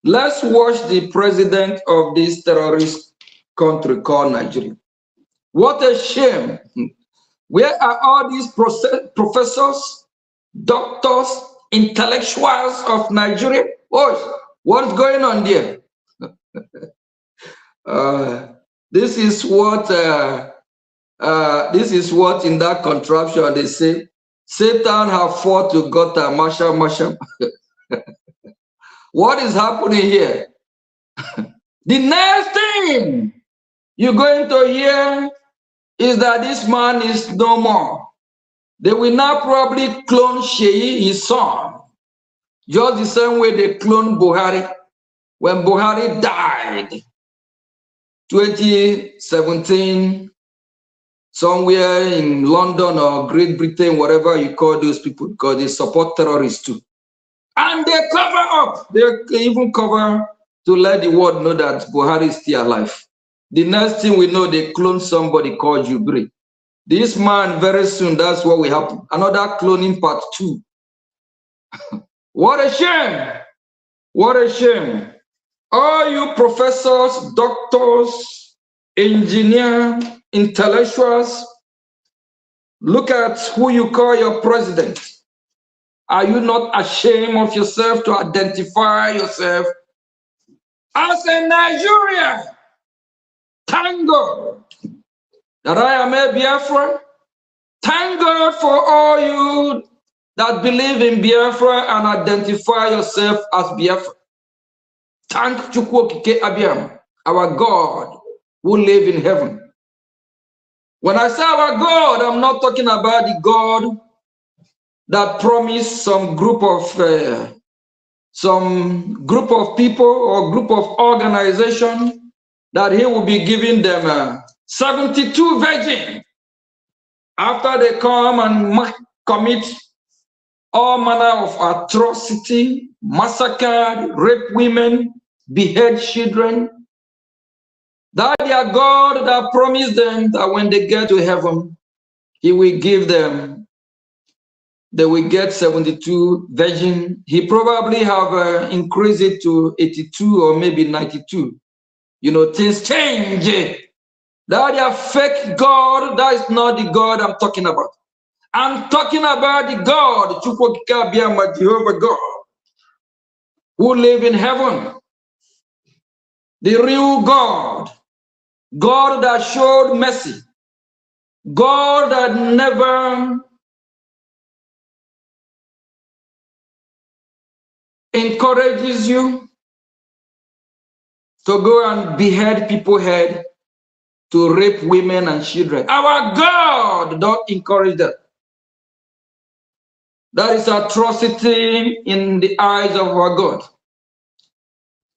Let's watch the president of this terrorist country called Nigeria. What a shame. Where are all these professors, doctors, intellectuals of Nigeria? What's going on there? This is what in that contraption they say, Satan have fought to God and Masha. What is happening here? The next thing you're going to hear is that this man is no more. They will now probably clone Sheyi, his son, just the same way they cloned Buhari when Buhari died, 2017, somewhere in London or Great Britain, whatever you call those people, because they support terrorists too. And they cover up. They even cover to let the world know that Buhari is still alive. The next thing we know, they clone somebody called Jubri. This man, very soon, that's what will happen. Another cloning part 2. What a shame. What a shame. All you professors, doctors, engineers, intellectuals, look at who you call your president. Are you not ashamed of yourself to identify yourself as a Nigerian? Thank God that I am a Biafra. Thank God for all you that believe in Biafra and identify yourself as Biafra. Thank Chukwokike Abiam, our God who live in heaven. When I say our God, I'm not talking about the God that promised some group of people or group of organization that he will be giving them 72 virgins after they come and commit all manner of atrocity, massacre, rape women, behead children. That their God that promised them that when they get to heaven, he will give them, they will get 72 virgin. He probably have increased it to 82 or maybe 92. You know, things change. That their fake God, that is not the God I'm talking about. I'm talking about the God, Jehovah God, who live in heaven. The real God, God that showed mercy, God that never encourages you to go and behead people's head, to rape women and children. Our God don't encourage that. That is atrocity in the eyes of our God.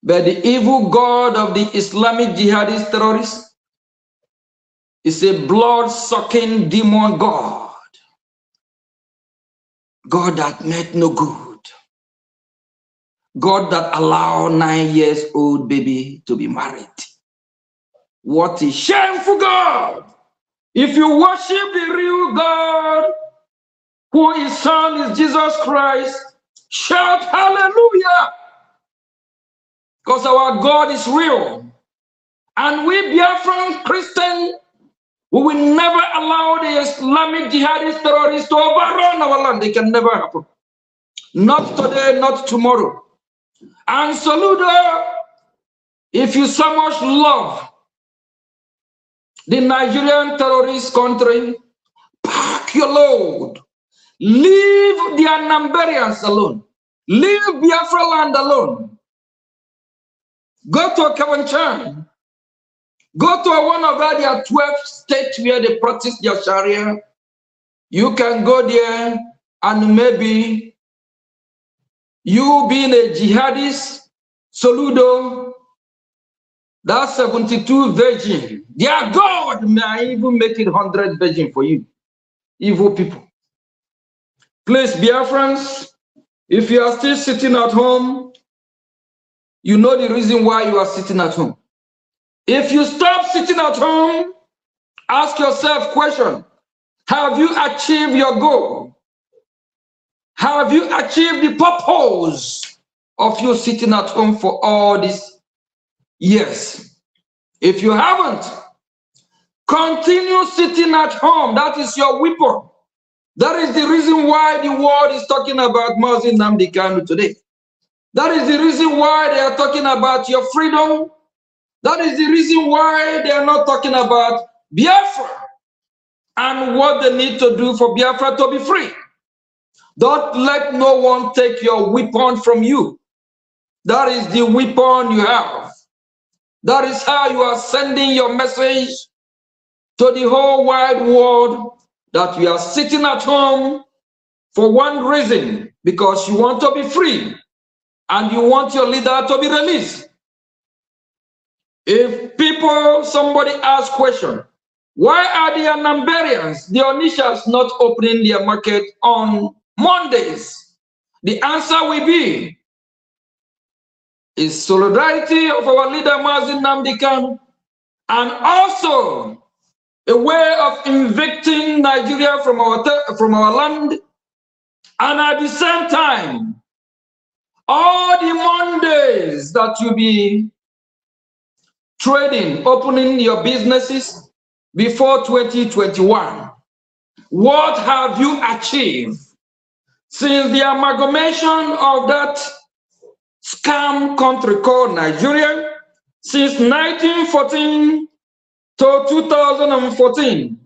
But the evil God of the Islamic jihadist terrorists is a blood-sucking demon God. God that meant no good. God that allowed 9-year-old baby to be married. What a shameful God! If you worship the real God, who his son is Jesus Christ, shout hallelujah! Because our God is real. And we Biafran Christians, we will never allow the Islamic jihadist terrorists to overrun our land. They can never happen. Not today, not tomorrow. And Saludo, if you so much love the Nigerian terrorist country, pack your load. Leave the Anambarians alone. Leave Biafra land alone. Go to Kawanchan. Go to one of their 12 states where they practice their Sharia. You can go there and maybe you being a jihadist, Soludo, that 72 virgin, their God may even make it 100 virgin for you, evil people. Please, Biafrans, if you are still sitting at home, you know the reason why you are sitting at home. If you stop sitting at home, ask yourself question, have you achieved your goal? Have you achieved the purpose of you sitting at home for all these years? If you haven't, continue sitting at home. That is your weapon. That is the reason why the world is talking about Mazi Nnamdi Kanu today. That is the reason why they are talking about your freedom. That is the reason why they are not talking about Biafra and what they need to do for Biafra to be free. Don't let no one take your weapon from you. That is the weapon you have. That is how you are sending your message to the whole wide world that you are sitting at home for one reason, because you want to be free and you want your leader to be released. If somebody asks question, why are the Anambarians, the Onishas, not opening their market on Mondays? The answer will be, is solidarity of our leader Mazi Nnamdi Kanu, and also a way of evicting Nigeria from our land, and at the same time, all the Mondays that you be trading, opening your businesses before 2021. What have you achieved since the amalgamation of that scam country called Nigeria? Since 1914 to 2014,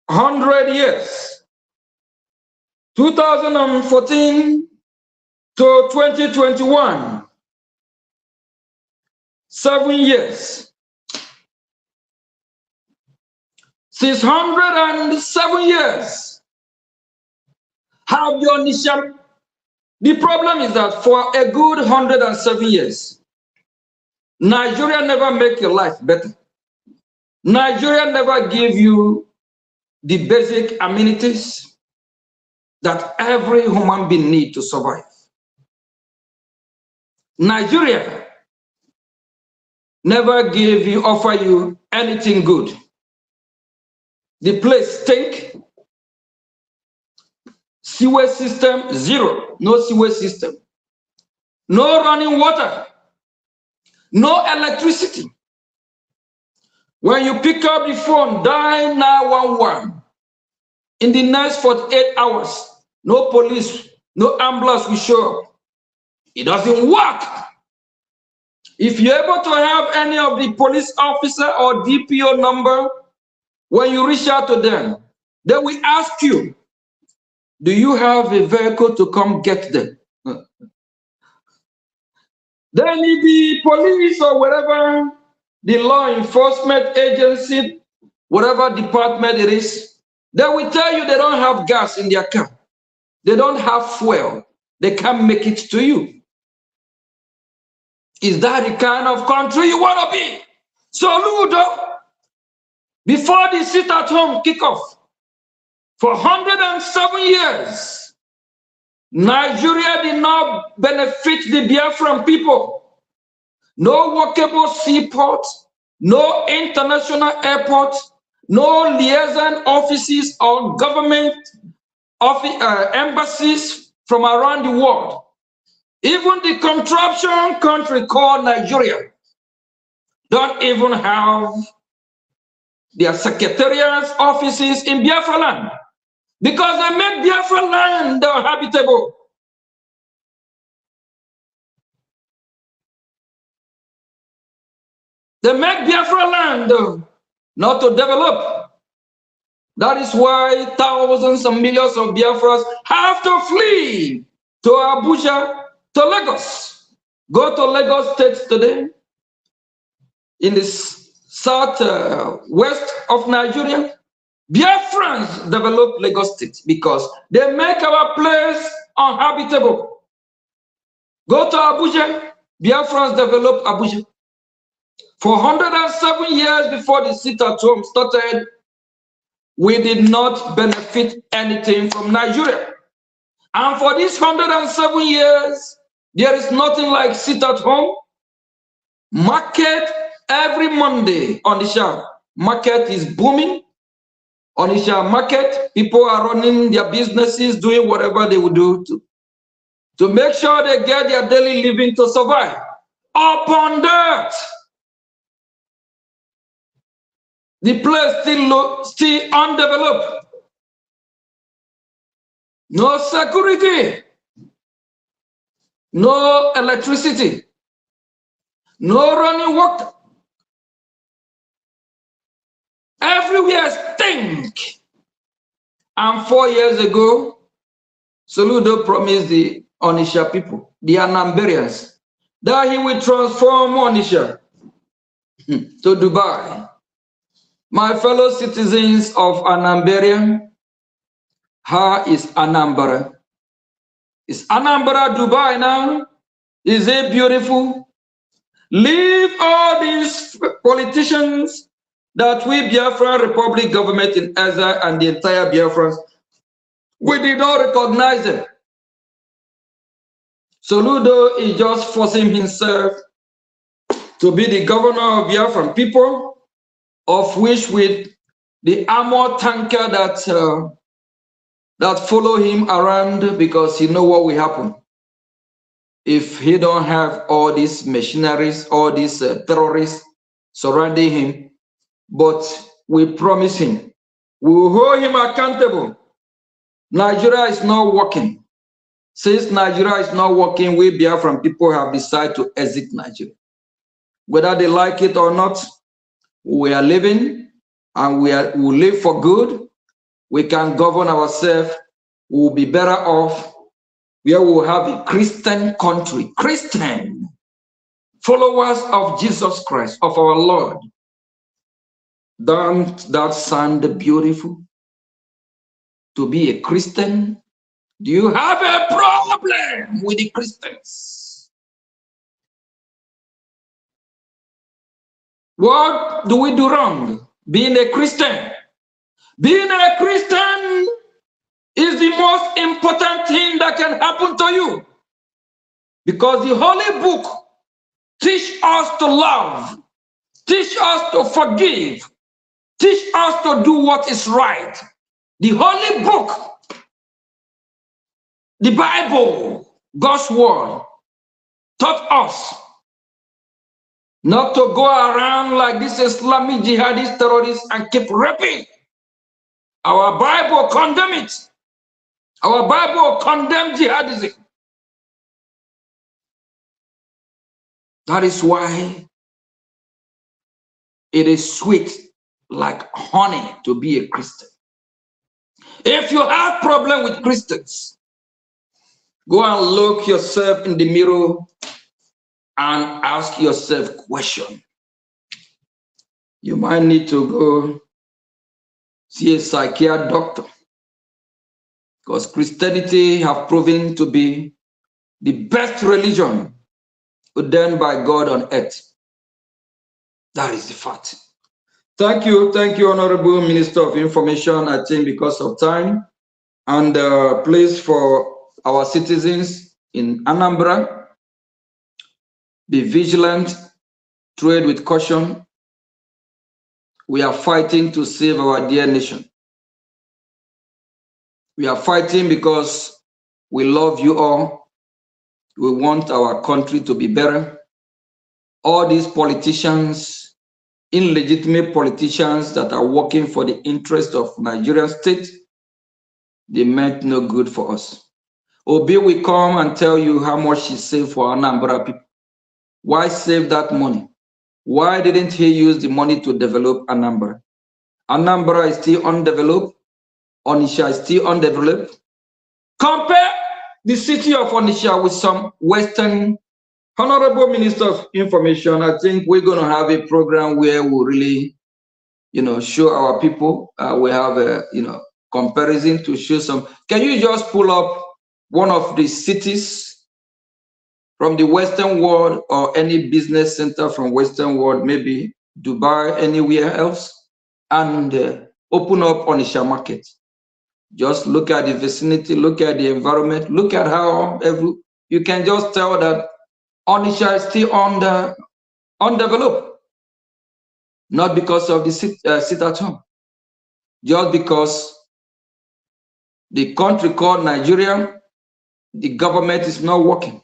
100 years. 2014 to 2021, 7 years. 607 years. Have your nation. The problem is that for a good 107 years, Nigeria never make your life better. Nigeria never give you the basic amenities that every human being needs to survive. Nigeria never offer you anything good. The place stink. Sewage system, zero. No sewage system. No running water. No electricity. When you pick up the phone, dial 911. In the next 48 hours, no police, no ambulance will show up. It doesn't work. If you're able to have any of the police officer or DPO number, when you reach out to them, they will ask you, do you have a vehicle to come get them? Then the police or whatever, the law enforcement agency, whatever department it is, they will tell you they don't have gas in their car. They don't have fuel. They can't make it to you. Is that the kind of country you want to be? So, Ludo, before the sit-at-home kickoff, for 107 years, Nigeria did not benefit the Biafran people. No workable seaport, no international airport, no liaison offices or government embassies from around the world. Even the contraption country called Nigeria don't even have their secretariats offices in Biafra land because they make Biafra land habitable. They make Biafra land not to develop. That is why thousands and millions of Biafras have to flee to Abuja, to Lagos. Go to Lagos State today, in the south west of Nigeria. Biafrans develop Lagos State because they make our place uninhabitable. Go to Abuja, Biafrans develop Abuja. For 107 years before the sit-at-home started, we did not benefit anything from Nigeria. And for these 107 years, there is nothing like sit-at-home. Market every Monday on the show. Market is booming. On the show market, people are running their businesses, doing whatever they would do to make sure they get their daily living to survive. Upon that, the place still undeveloped. No security, no electricity, no running water. Everywhere stink. And 4 years ago, Soludo promised the Onitsha people, the Anambarians, that he will transform Onitsha to Dubai. My fellow citizens of Anambra, how is Anambra? Is Anambra Dubai now? Is it beautiful? Leave all these politicians that we Biafran Republic government in Ezra and the entire Biafrans, we did not recognize them. Soludo is just forcing himself to be the governor of Biafran people, of which with the armor tanker that follow him around, because he know what will happen if he don't have all these machineries, all these terrorists surrounding him. But we promise him, we will hold him accountable. Nigeria is not working. Since Nigeria is not working, we Biafran people have decided to exit Nigeria. Whether they like it or not, we are leaving. and we will live for good. We can govern ourselves. We will be better off where we will have a Christian country, Christian followers of Jesus Christ, of our Lord. Don't that sound beautiful? To be a Christian? Do you have a problem with the Christians? What do we do wrong? Being a Christian. Being a Christian is the most important thing that can happen to you. Because the Holy Book teach us to love, teach us to forgive, teach us to do what is right. The Holy Book, the Bible, God's Word, taught us not to go around like this Islamic jihadist terrorists and keep raping. Our Bible condemn it. Our Bible condemns jihadism. That is why it is sweet like honey to be a Christian. If you have problem with Christians, go and look yourself in the mirror and ask yourself question. You might need to go see a psychiatrist doctor, because Christianity have proven to be the best religion ordained by God on earth. That is the fact. Thank you, Honorable Minister of Information. I think because of time, and please, for our citizens in Anambra, be vigilant, trade with caution. We are fighting to save our dear nation. We are fighting because we love you all. We want our country to be better. All these politicians, illegitimate politicians that are working for the interest of Nigerian state, they meant no good for us. Obi will come and tell you how much he saved for Anambra people. Why save that money? Why didn't he use the money to develop Anambra? Anambra is still undeveloped. Onitsha is still undeveloped. Compare the city of Onitsha with some Western. Honorable Minister of Information, I think we're going to have a program where we really, show our people. We have a, comparison to show some. Can you just pull up one of the cities from the Western world, or any business center from Western world, maybe Dubai, anywhere else, and open up Onitsha market? Just look at the vicinity, look at the environment, look at how you can just tell that Onitsha is still undeveloped. Not because of the sit at home, just because the country called Nigeria, the government is not working.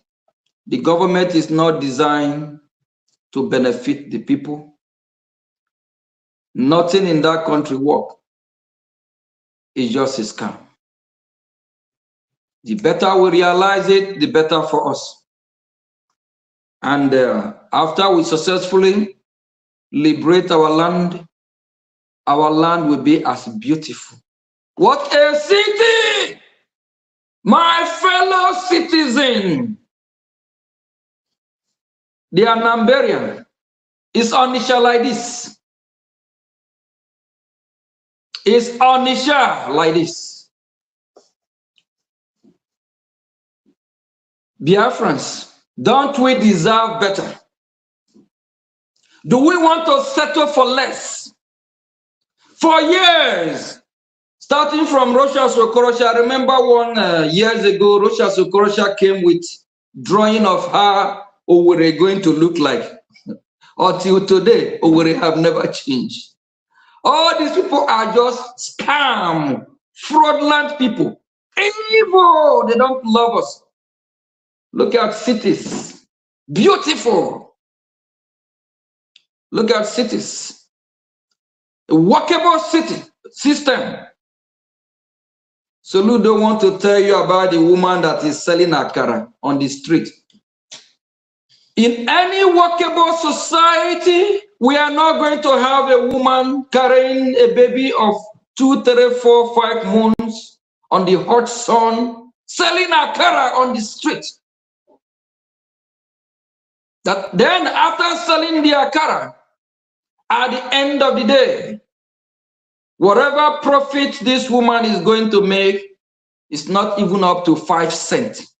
The government is not designed to benefit the people. Nothing in that country works. It's just a scam. The better we realize it, the better for us. And after we successfully liberate our land will be as beautiful. What a city! My fellow citizen, the Anambarian is Onitsha like this. Is Onitsha like this. Biafrans, don't we deserve better? Do we want to settle for less? For years, starting from Rocha Sokorosha, I remember years ago, Rocha Sokorosha came with drawing of how Owerri going to look like. Until today, Owerri have never changed. All these people are just scam, fraudulent people. Evil, they don't love us. Look at cities, beautiful. Look at cities, a workable system. Soludo want to tell you about the woman that is selling akara on the street. In any workable society, We are not going to have a woman carrying a baby of 2, 3, 4, 5 months on the hot sun, selling akara on the street. That then after selling the akara, at the end of the day, whatever profit this woman is going to make is not even up to 5 cents.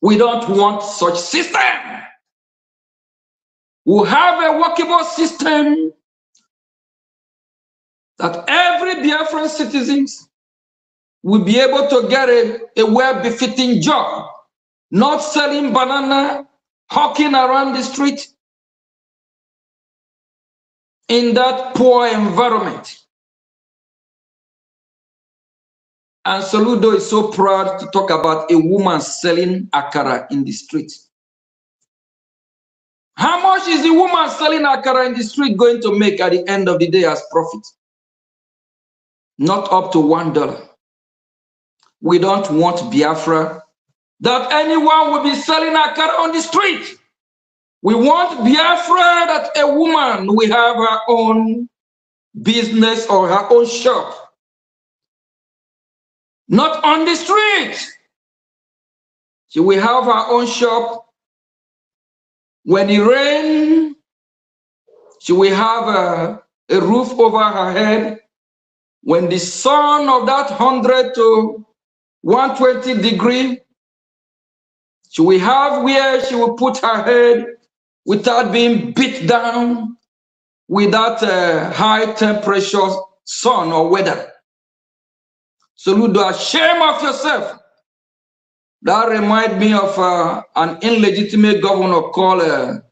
We don't want such system. We have a workable system that every Biafran citizens will be able to get a well-befitting job, not selling banana, hawking around the street in that poor environment. And Soludo is so proud to talk about a woman selling akara in the street. How much is the woman selling akara in the street going to make at the end of the day as profit? Not up to $1. We don't want Biafra that anyone will be selling akara on the street. We want Biafra that a woman will have her own business or her own shop. Not on the street. She will have her own shop. When it rains, she will have a roof over her head. When the sun of that 100 to 120 degree, she will have where she will put her head without being beat down with that high temperature sun or weather. So Ludo, shame of yourself. That reminds me of an illegitimate governor called,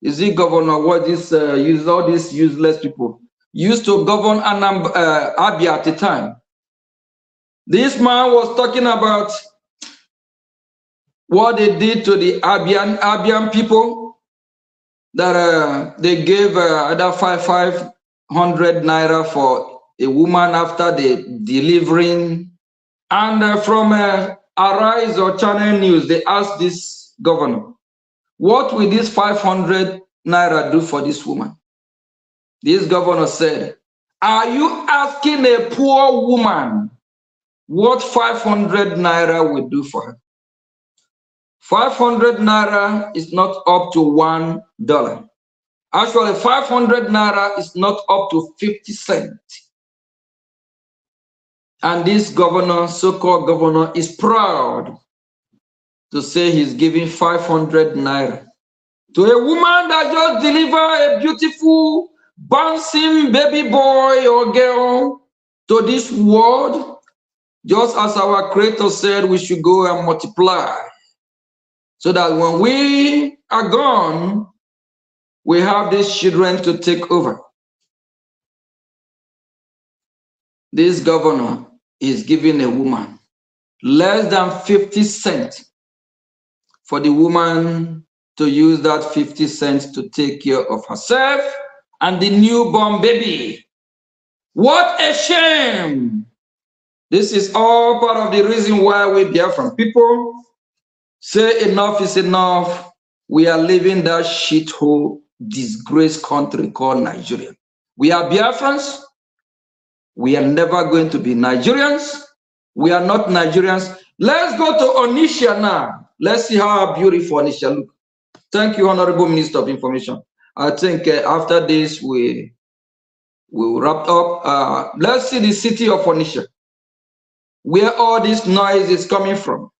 is he governor? What is use all these useless people? Used to govern Abia at the time. This man was talking about what they did to the Abian people, that they gave either 500 naira for a woman after the delivering. And from Arise or Channel News, they asked this governor, what will this 500 naira do for this woman? This governor said, are you asking a poor woman what 500 naira will do for her? 500 naira is not up to $1. Actually, 500 naira is not up to 50 cents. And this governor, so-called governor, is proud to say he's giving 500 naira to a woman that just delivered a beautiful, bouncing baby boy or girl to this world, just as our Creator said we should go and multiply, so that when we are gone, we have these children to take over. This governor is giving a woman less than 50 cents for the woman to use that 50 cents to take care of herself and the newborn baby. What a shame! This is all part of the reason why we Biafran people say enough is enough. We are living that shithole, disgraced country called Nigeria. We are Biafrans. We are never going to be Nigerians. We are not Nigerians. Let's go to Onitsha now. Let's see how beautiful Onitsha looks. Thank you, Honorable Minister of Information. I think after this, we will wrap up. Let's see the city of Onitsha, where all this noise is coming from.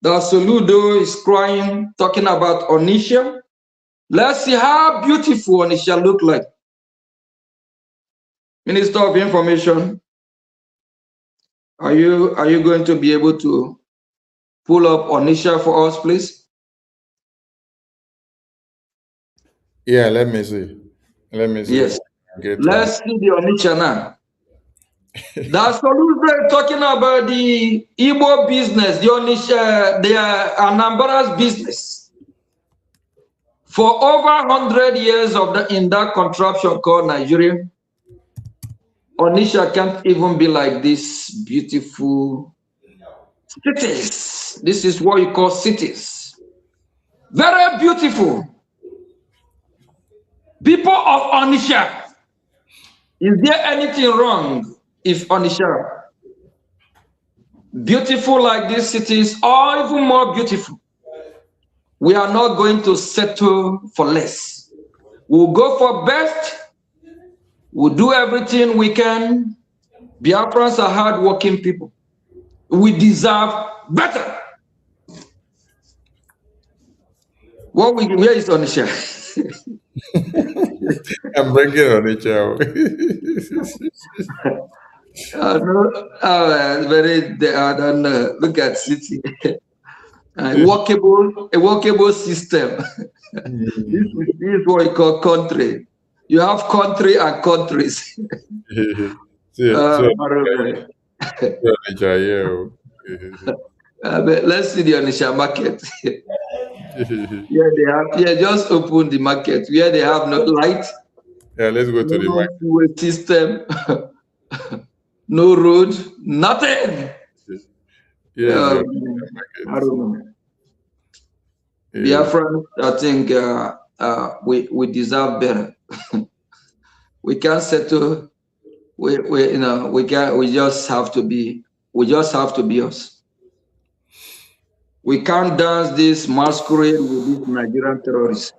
The Soludo is crying, talking about Onitsha. Let's see how beautiful Onitsha look like. Minister of Information, are you going to be able to pull up Onitsha for us, please? Yeah, let me see. Let me see. Yes. Let's see the Onitsha now. That's Soludo talking about the Igbo business, the Onitsha, the Anambra's business. For over 100 years in that contraption called Nigeria, Onitsha can't even be like this beautiful cities. This is what you call cities. Very beautiful. People of Onitsha, is there anything wrong if Onitsha, beautiful like these cities, or even more beautiful, we are not going to settle for less. We'll go for best. We'll do everything we can. Biafrans are hardworking people. We deserve better. Where is Onitsha? I'm bringing Onitsha. I don't know. Look at city. A workable system. This is what you call country. You have country and countries. Let's see the Onitsha market. Just open the market where they have no light. Yeah, let's go to the market. No system, no road, nothing. Yes, I don't know. Biafra, I think we deserve better. We can't settle. We just have to be us. We can't dance this masquerade with these Nigerian terrorists.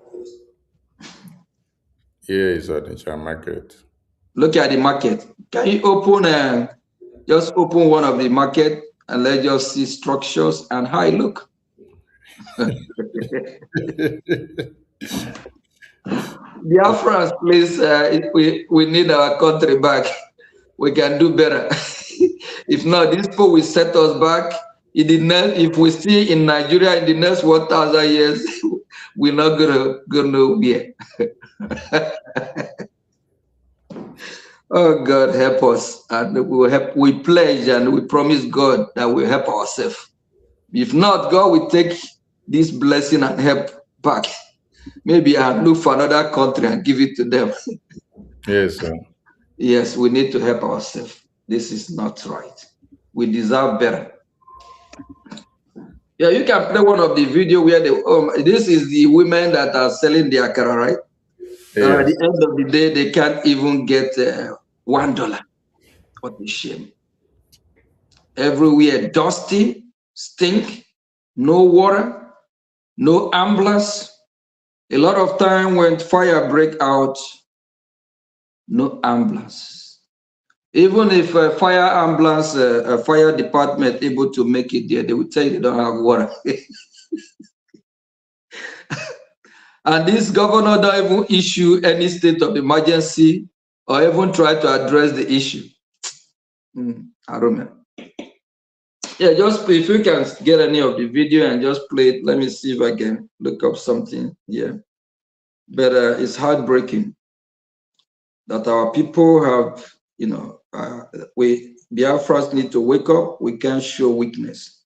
Here is Onitsha market. Look at the market. Can you open just open one of the market and let's just see structures and how it look? Biafrans, please, we need our country back. We can do better. If not, these people will set us back. If we stay in Nigeria in the next 1,000 years, we're not gonna go nowhere. Oh God, help us, and we pledge and we promise God that we'll help ourselves. If not, God will take this blessing and help back. Maybe I'll look for another country and give it to them. Yes, sir. Yes, we need to help ourselves. This is not right. We deserve better. Yeah, you can play one of the video where this is the women that are selling their akara, right? Yes. At the end of the day, they can't even get $1. What a shame. Everywhere dusty, stink, no water, no ambulance. A lot of time when fire break out, no ambulance. Even if a fire ambulance, a fire department able to make it there, they will tell you they don't have water. And this governor don't even issue any state of emergency or even try to address the issue. I don't know. Yeah, just if you can get any of the video and just play it. Let me see if I can look up something here. But it's heartbreaking that our people have, Biafrans need to wake up. We can't show weakness.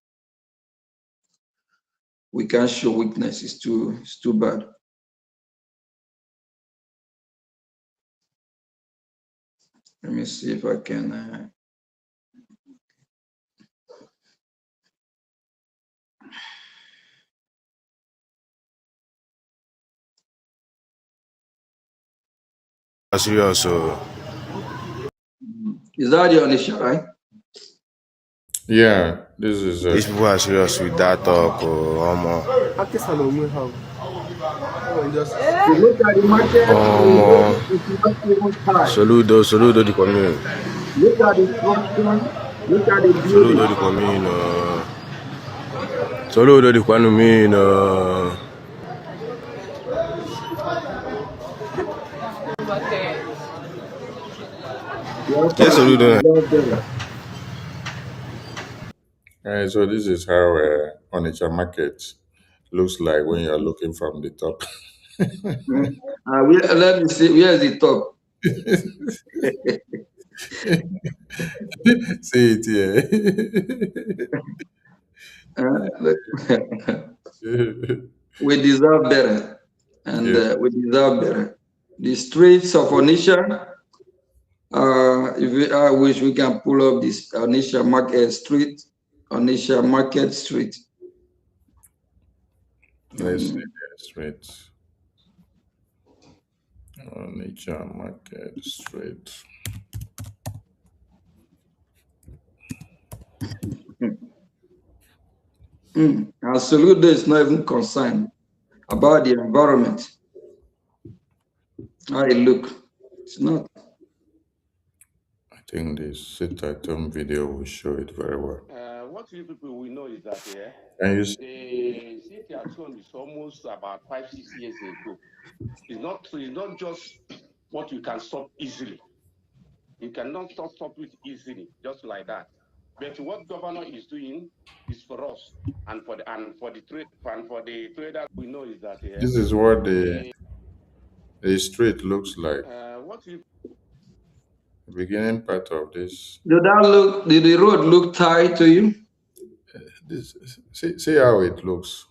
We can't show weakness. It's too bad. Let me see if I can. Serious. Is that the Onitsha, right? Yeah, this is. These people are serious with that talk. Look at the market. Saludo di commune. Look at the structure. Look at the building. Saludo di commune. Saludo di commune. Yes, saludo. So this is how Onitsha market looks like when you're looking from the top. Let me see. Where is the top? See it here. We deserve better, and we deserve better. The streets of Onitsha. I wish we can pull up this Onitsha Market Street. Onitsha Market Street. Let's see the street. Nature Market Street. And Soludo is not even concerned about the environment. How it look. It's not. I think the sit-at-home video will show it very well. What you people will know is that Can you see? the city at home is almost about 5-6 years ago. It's not just what you can stop easily. You cannot stop it easily, just like that. But what governor is doing is for us and for the traders we know is that This is what the street looks like. what you The beginning part of this. Did the road look tight to you? This see how it looks.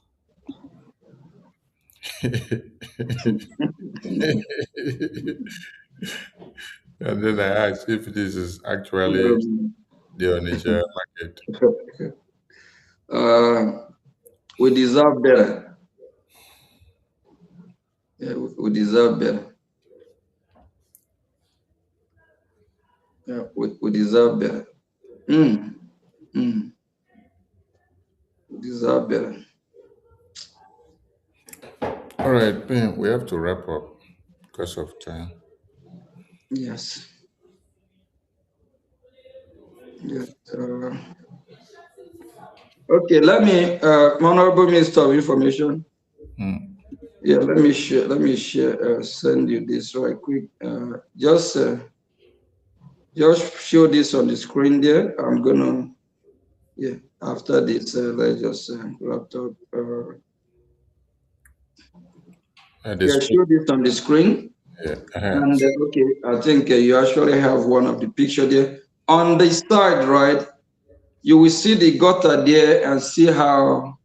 And then I asked if this is actually the Onitsha market. We deserve better. Yeah, we deserve better. Yeah, we deserve better. We deserve better. All right, Ben, we have to wrap up because of time. Yes. Yes. Okay, let me, Honorable Minister of Information. Yeah, let me share, send you this right quick. Just show this on the screen there. I'm gonna, yeah, after this, let's just wrap up. Yeah, show this on the screen. Yeah. And okay, I think you actually have one of the picture there. On the side, right, you will see the gutter there and see how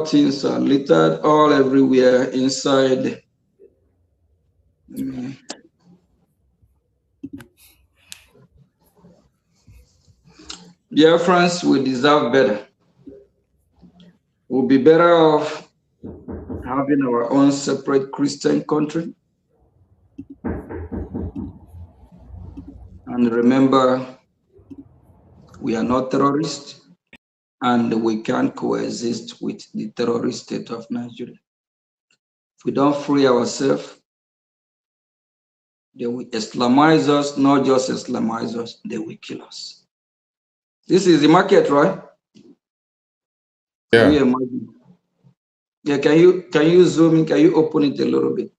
things are littered all everywhere inside. Biafrans will deserve better. We'll be better off having our own separate Christian country. And remember, we are not terrorists, and we can't coexist with the terrorist state of Nigeria. If we don't free ourselves, they will Islamize us, not just Islamize us, they will kill us. This is the market, right? Yeah. Can you imagine? Yeah, can you zoom in? Can you open it a little bit?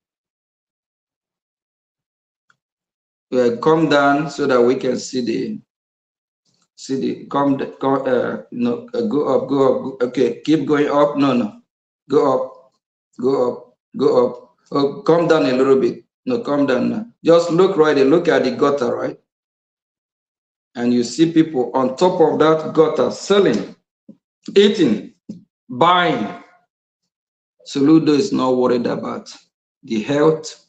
Yeah, come down so that we can see the no, go up. Okay, keep going up. No, go up. Oh, come down a little bit. No, come down now. Just look right there. Look at the gutter, right? And you see people on top of that gutter selling, eating, buying. Soludo is not worried about the health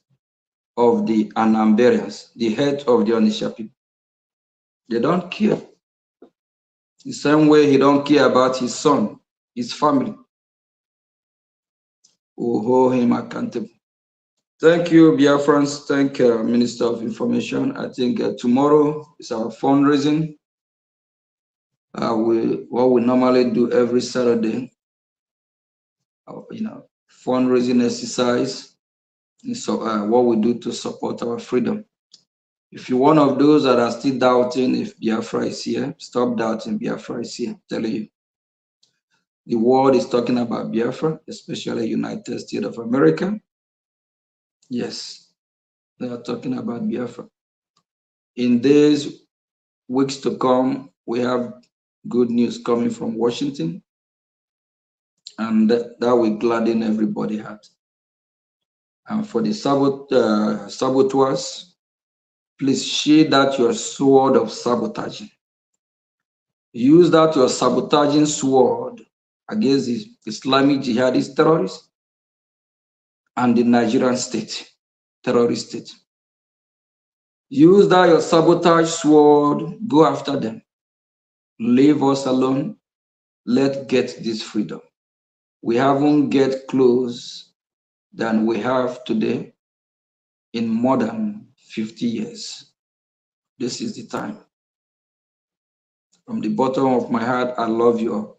of the Anambarians, the health of the Onitsha people. They don't care. The same way he don't care about his son, his family, who hold him accountable. Thank you, Biafrans. Thank Minister of Information. I think tomorrow is our fundraising. What we normally do every Saturday, fundraising exercise. And so what we do to support our freedom. If you're one of those that are still doubting if Biafra is here, stop doubting Biafra is here. I'm telling you. The world is talking about Biafra, especially United States of America. Yes, they are talking about Biafra. In days, weeks to come, we have good news coming from Washington, and that will gladden everybody's heart. And for the saboteurs, please sheathe that your sword of sabotaging. Use that your sabotaging sword against the Islamic jihadist terrorists and the Nigerian state, terrorist state. Use that your sabotage sword, go after them. Leave us alone. Let's get this freedom. We haven't get close than we have today in more than 50 years. This is the time. From the bottom of my heart, I love you all.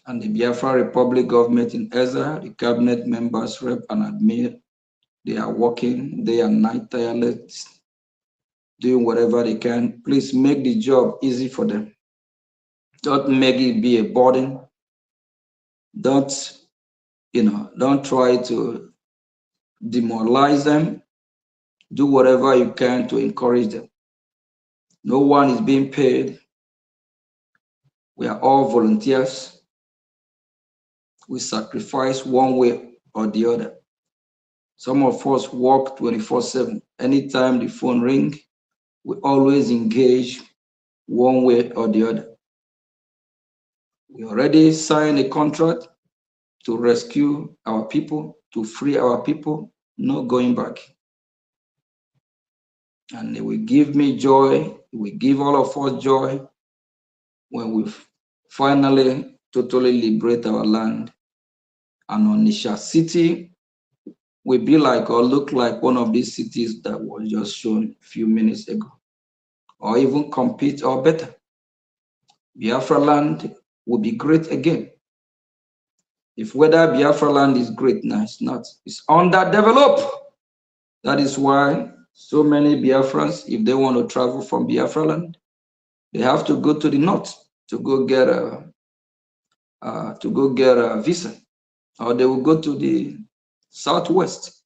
And the Biafra Republic government in Ezra, the cabinet members, rep and admin, they are working day and night, tireless, doing whatever they can. Please make the job easy for them. Don't make it be a burden. Don't try to demoralize them. Do whatever you can to encourage them. No one is being paid. We are all volunteers. We sacrifice one way or the other. Some of us work 24/7. Anytime the phone rings, we always engage one way or the other. We already signed a contract to rescue our people, to free our people, no going back. And it will give me joy, it will give all of us joy when we finally totally liberate our land. And Onitsha city will be like or look like one of these cities that was just shown a few minutes ago, or even compete or better. Biafra land will be great again. If whether Biafra land is great, no, it's not. It's underdeveloped. That is why so many Biafrans, if they want to travel from Biafra land, they have to go to the north to go get a visa, or they will go to the southwest.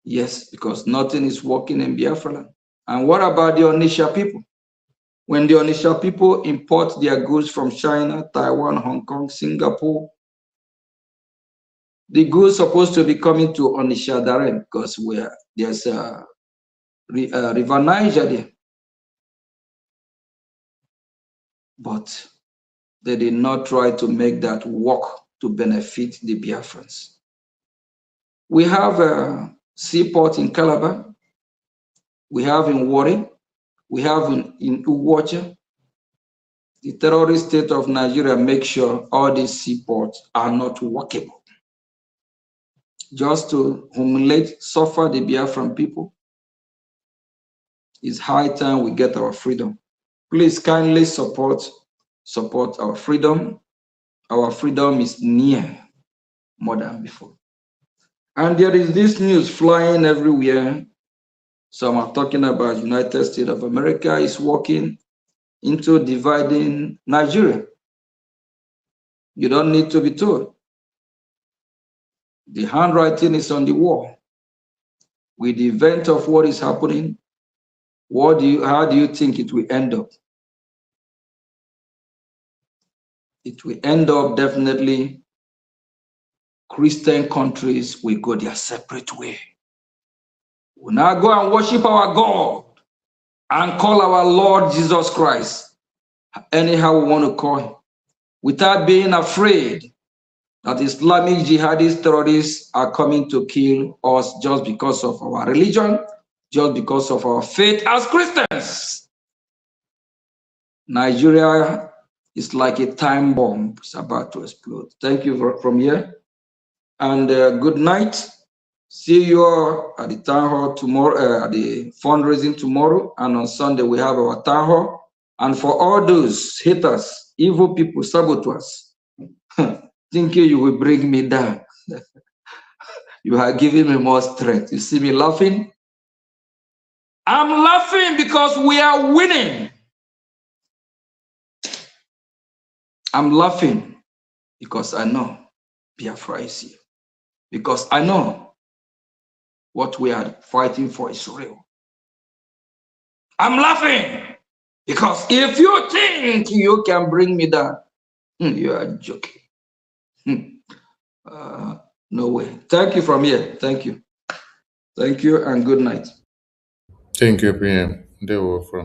Yes, because nothing is working in Biafra land. And what about the Onitsha people? When the Onitsha people import their goods from China, Taiwan, Hong Kong, Singapore, the goods supposed to be coming to Onitsha direct because there's a River Niger there. But they did not try to make that work to benefit the Biafrans. We have a seaport in Calabar, we have in Warri, we have in Uwacha. The terrorist state of Nigeria makes sure all these seaports are not workable. Just to humiliate, suffer the Biafran people. It's high time we get our freedom. Please kindly support our freedom. Our freedom is near more than before. And there is this news flying everywhere. Some are talking about United States of America is working into dividing Nigeria. You don't need to be told. The handwriting is on the wall. With the event of what is happening, how do you think it will end up? It will end up definitely Christian countries will go their separate way. We now go and worship our God and call our Lord Jesus Christ, anyhow we want to call him, without being afraid that Islamic jihadist terrorists are coming to kill us just because of our religion, just because of our faith as Christians. Nigeria is like a time bomb. It's about to explode. Thank you from here. And good night. See you all at the town hall tomorrow, at the fundraising tomorrow. And on Sunday, we have our town hall. And for all those haters, evil people, saboteurs, thinking you will bring me down. You are giving me more strength. You see me laughing? I'm laughing because we are winning. I'm laughing because I know Biafra is here. Because I know what we are fighting for is real. I'm laughing because if you think you can bring me down, you are joking. No way. Thank you from here. Thank you. Thank you and good night. Thank you, PM. They were from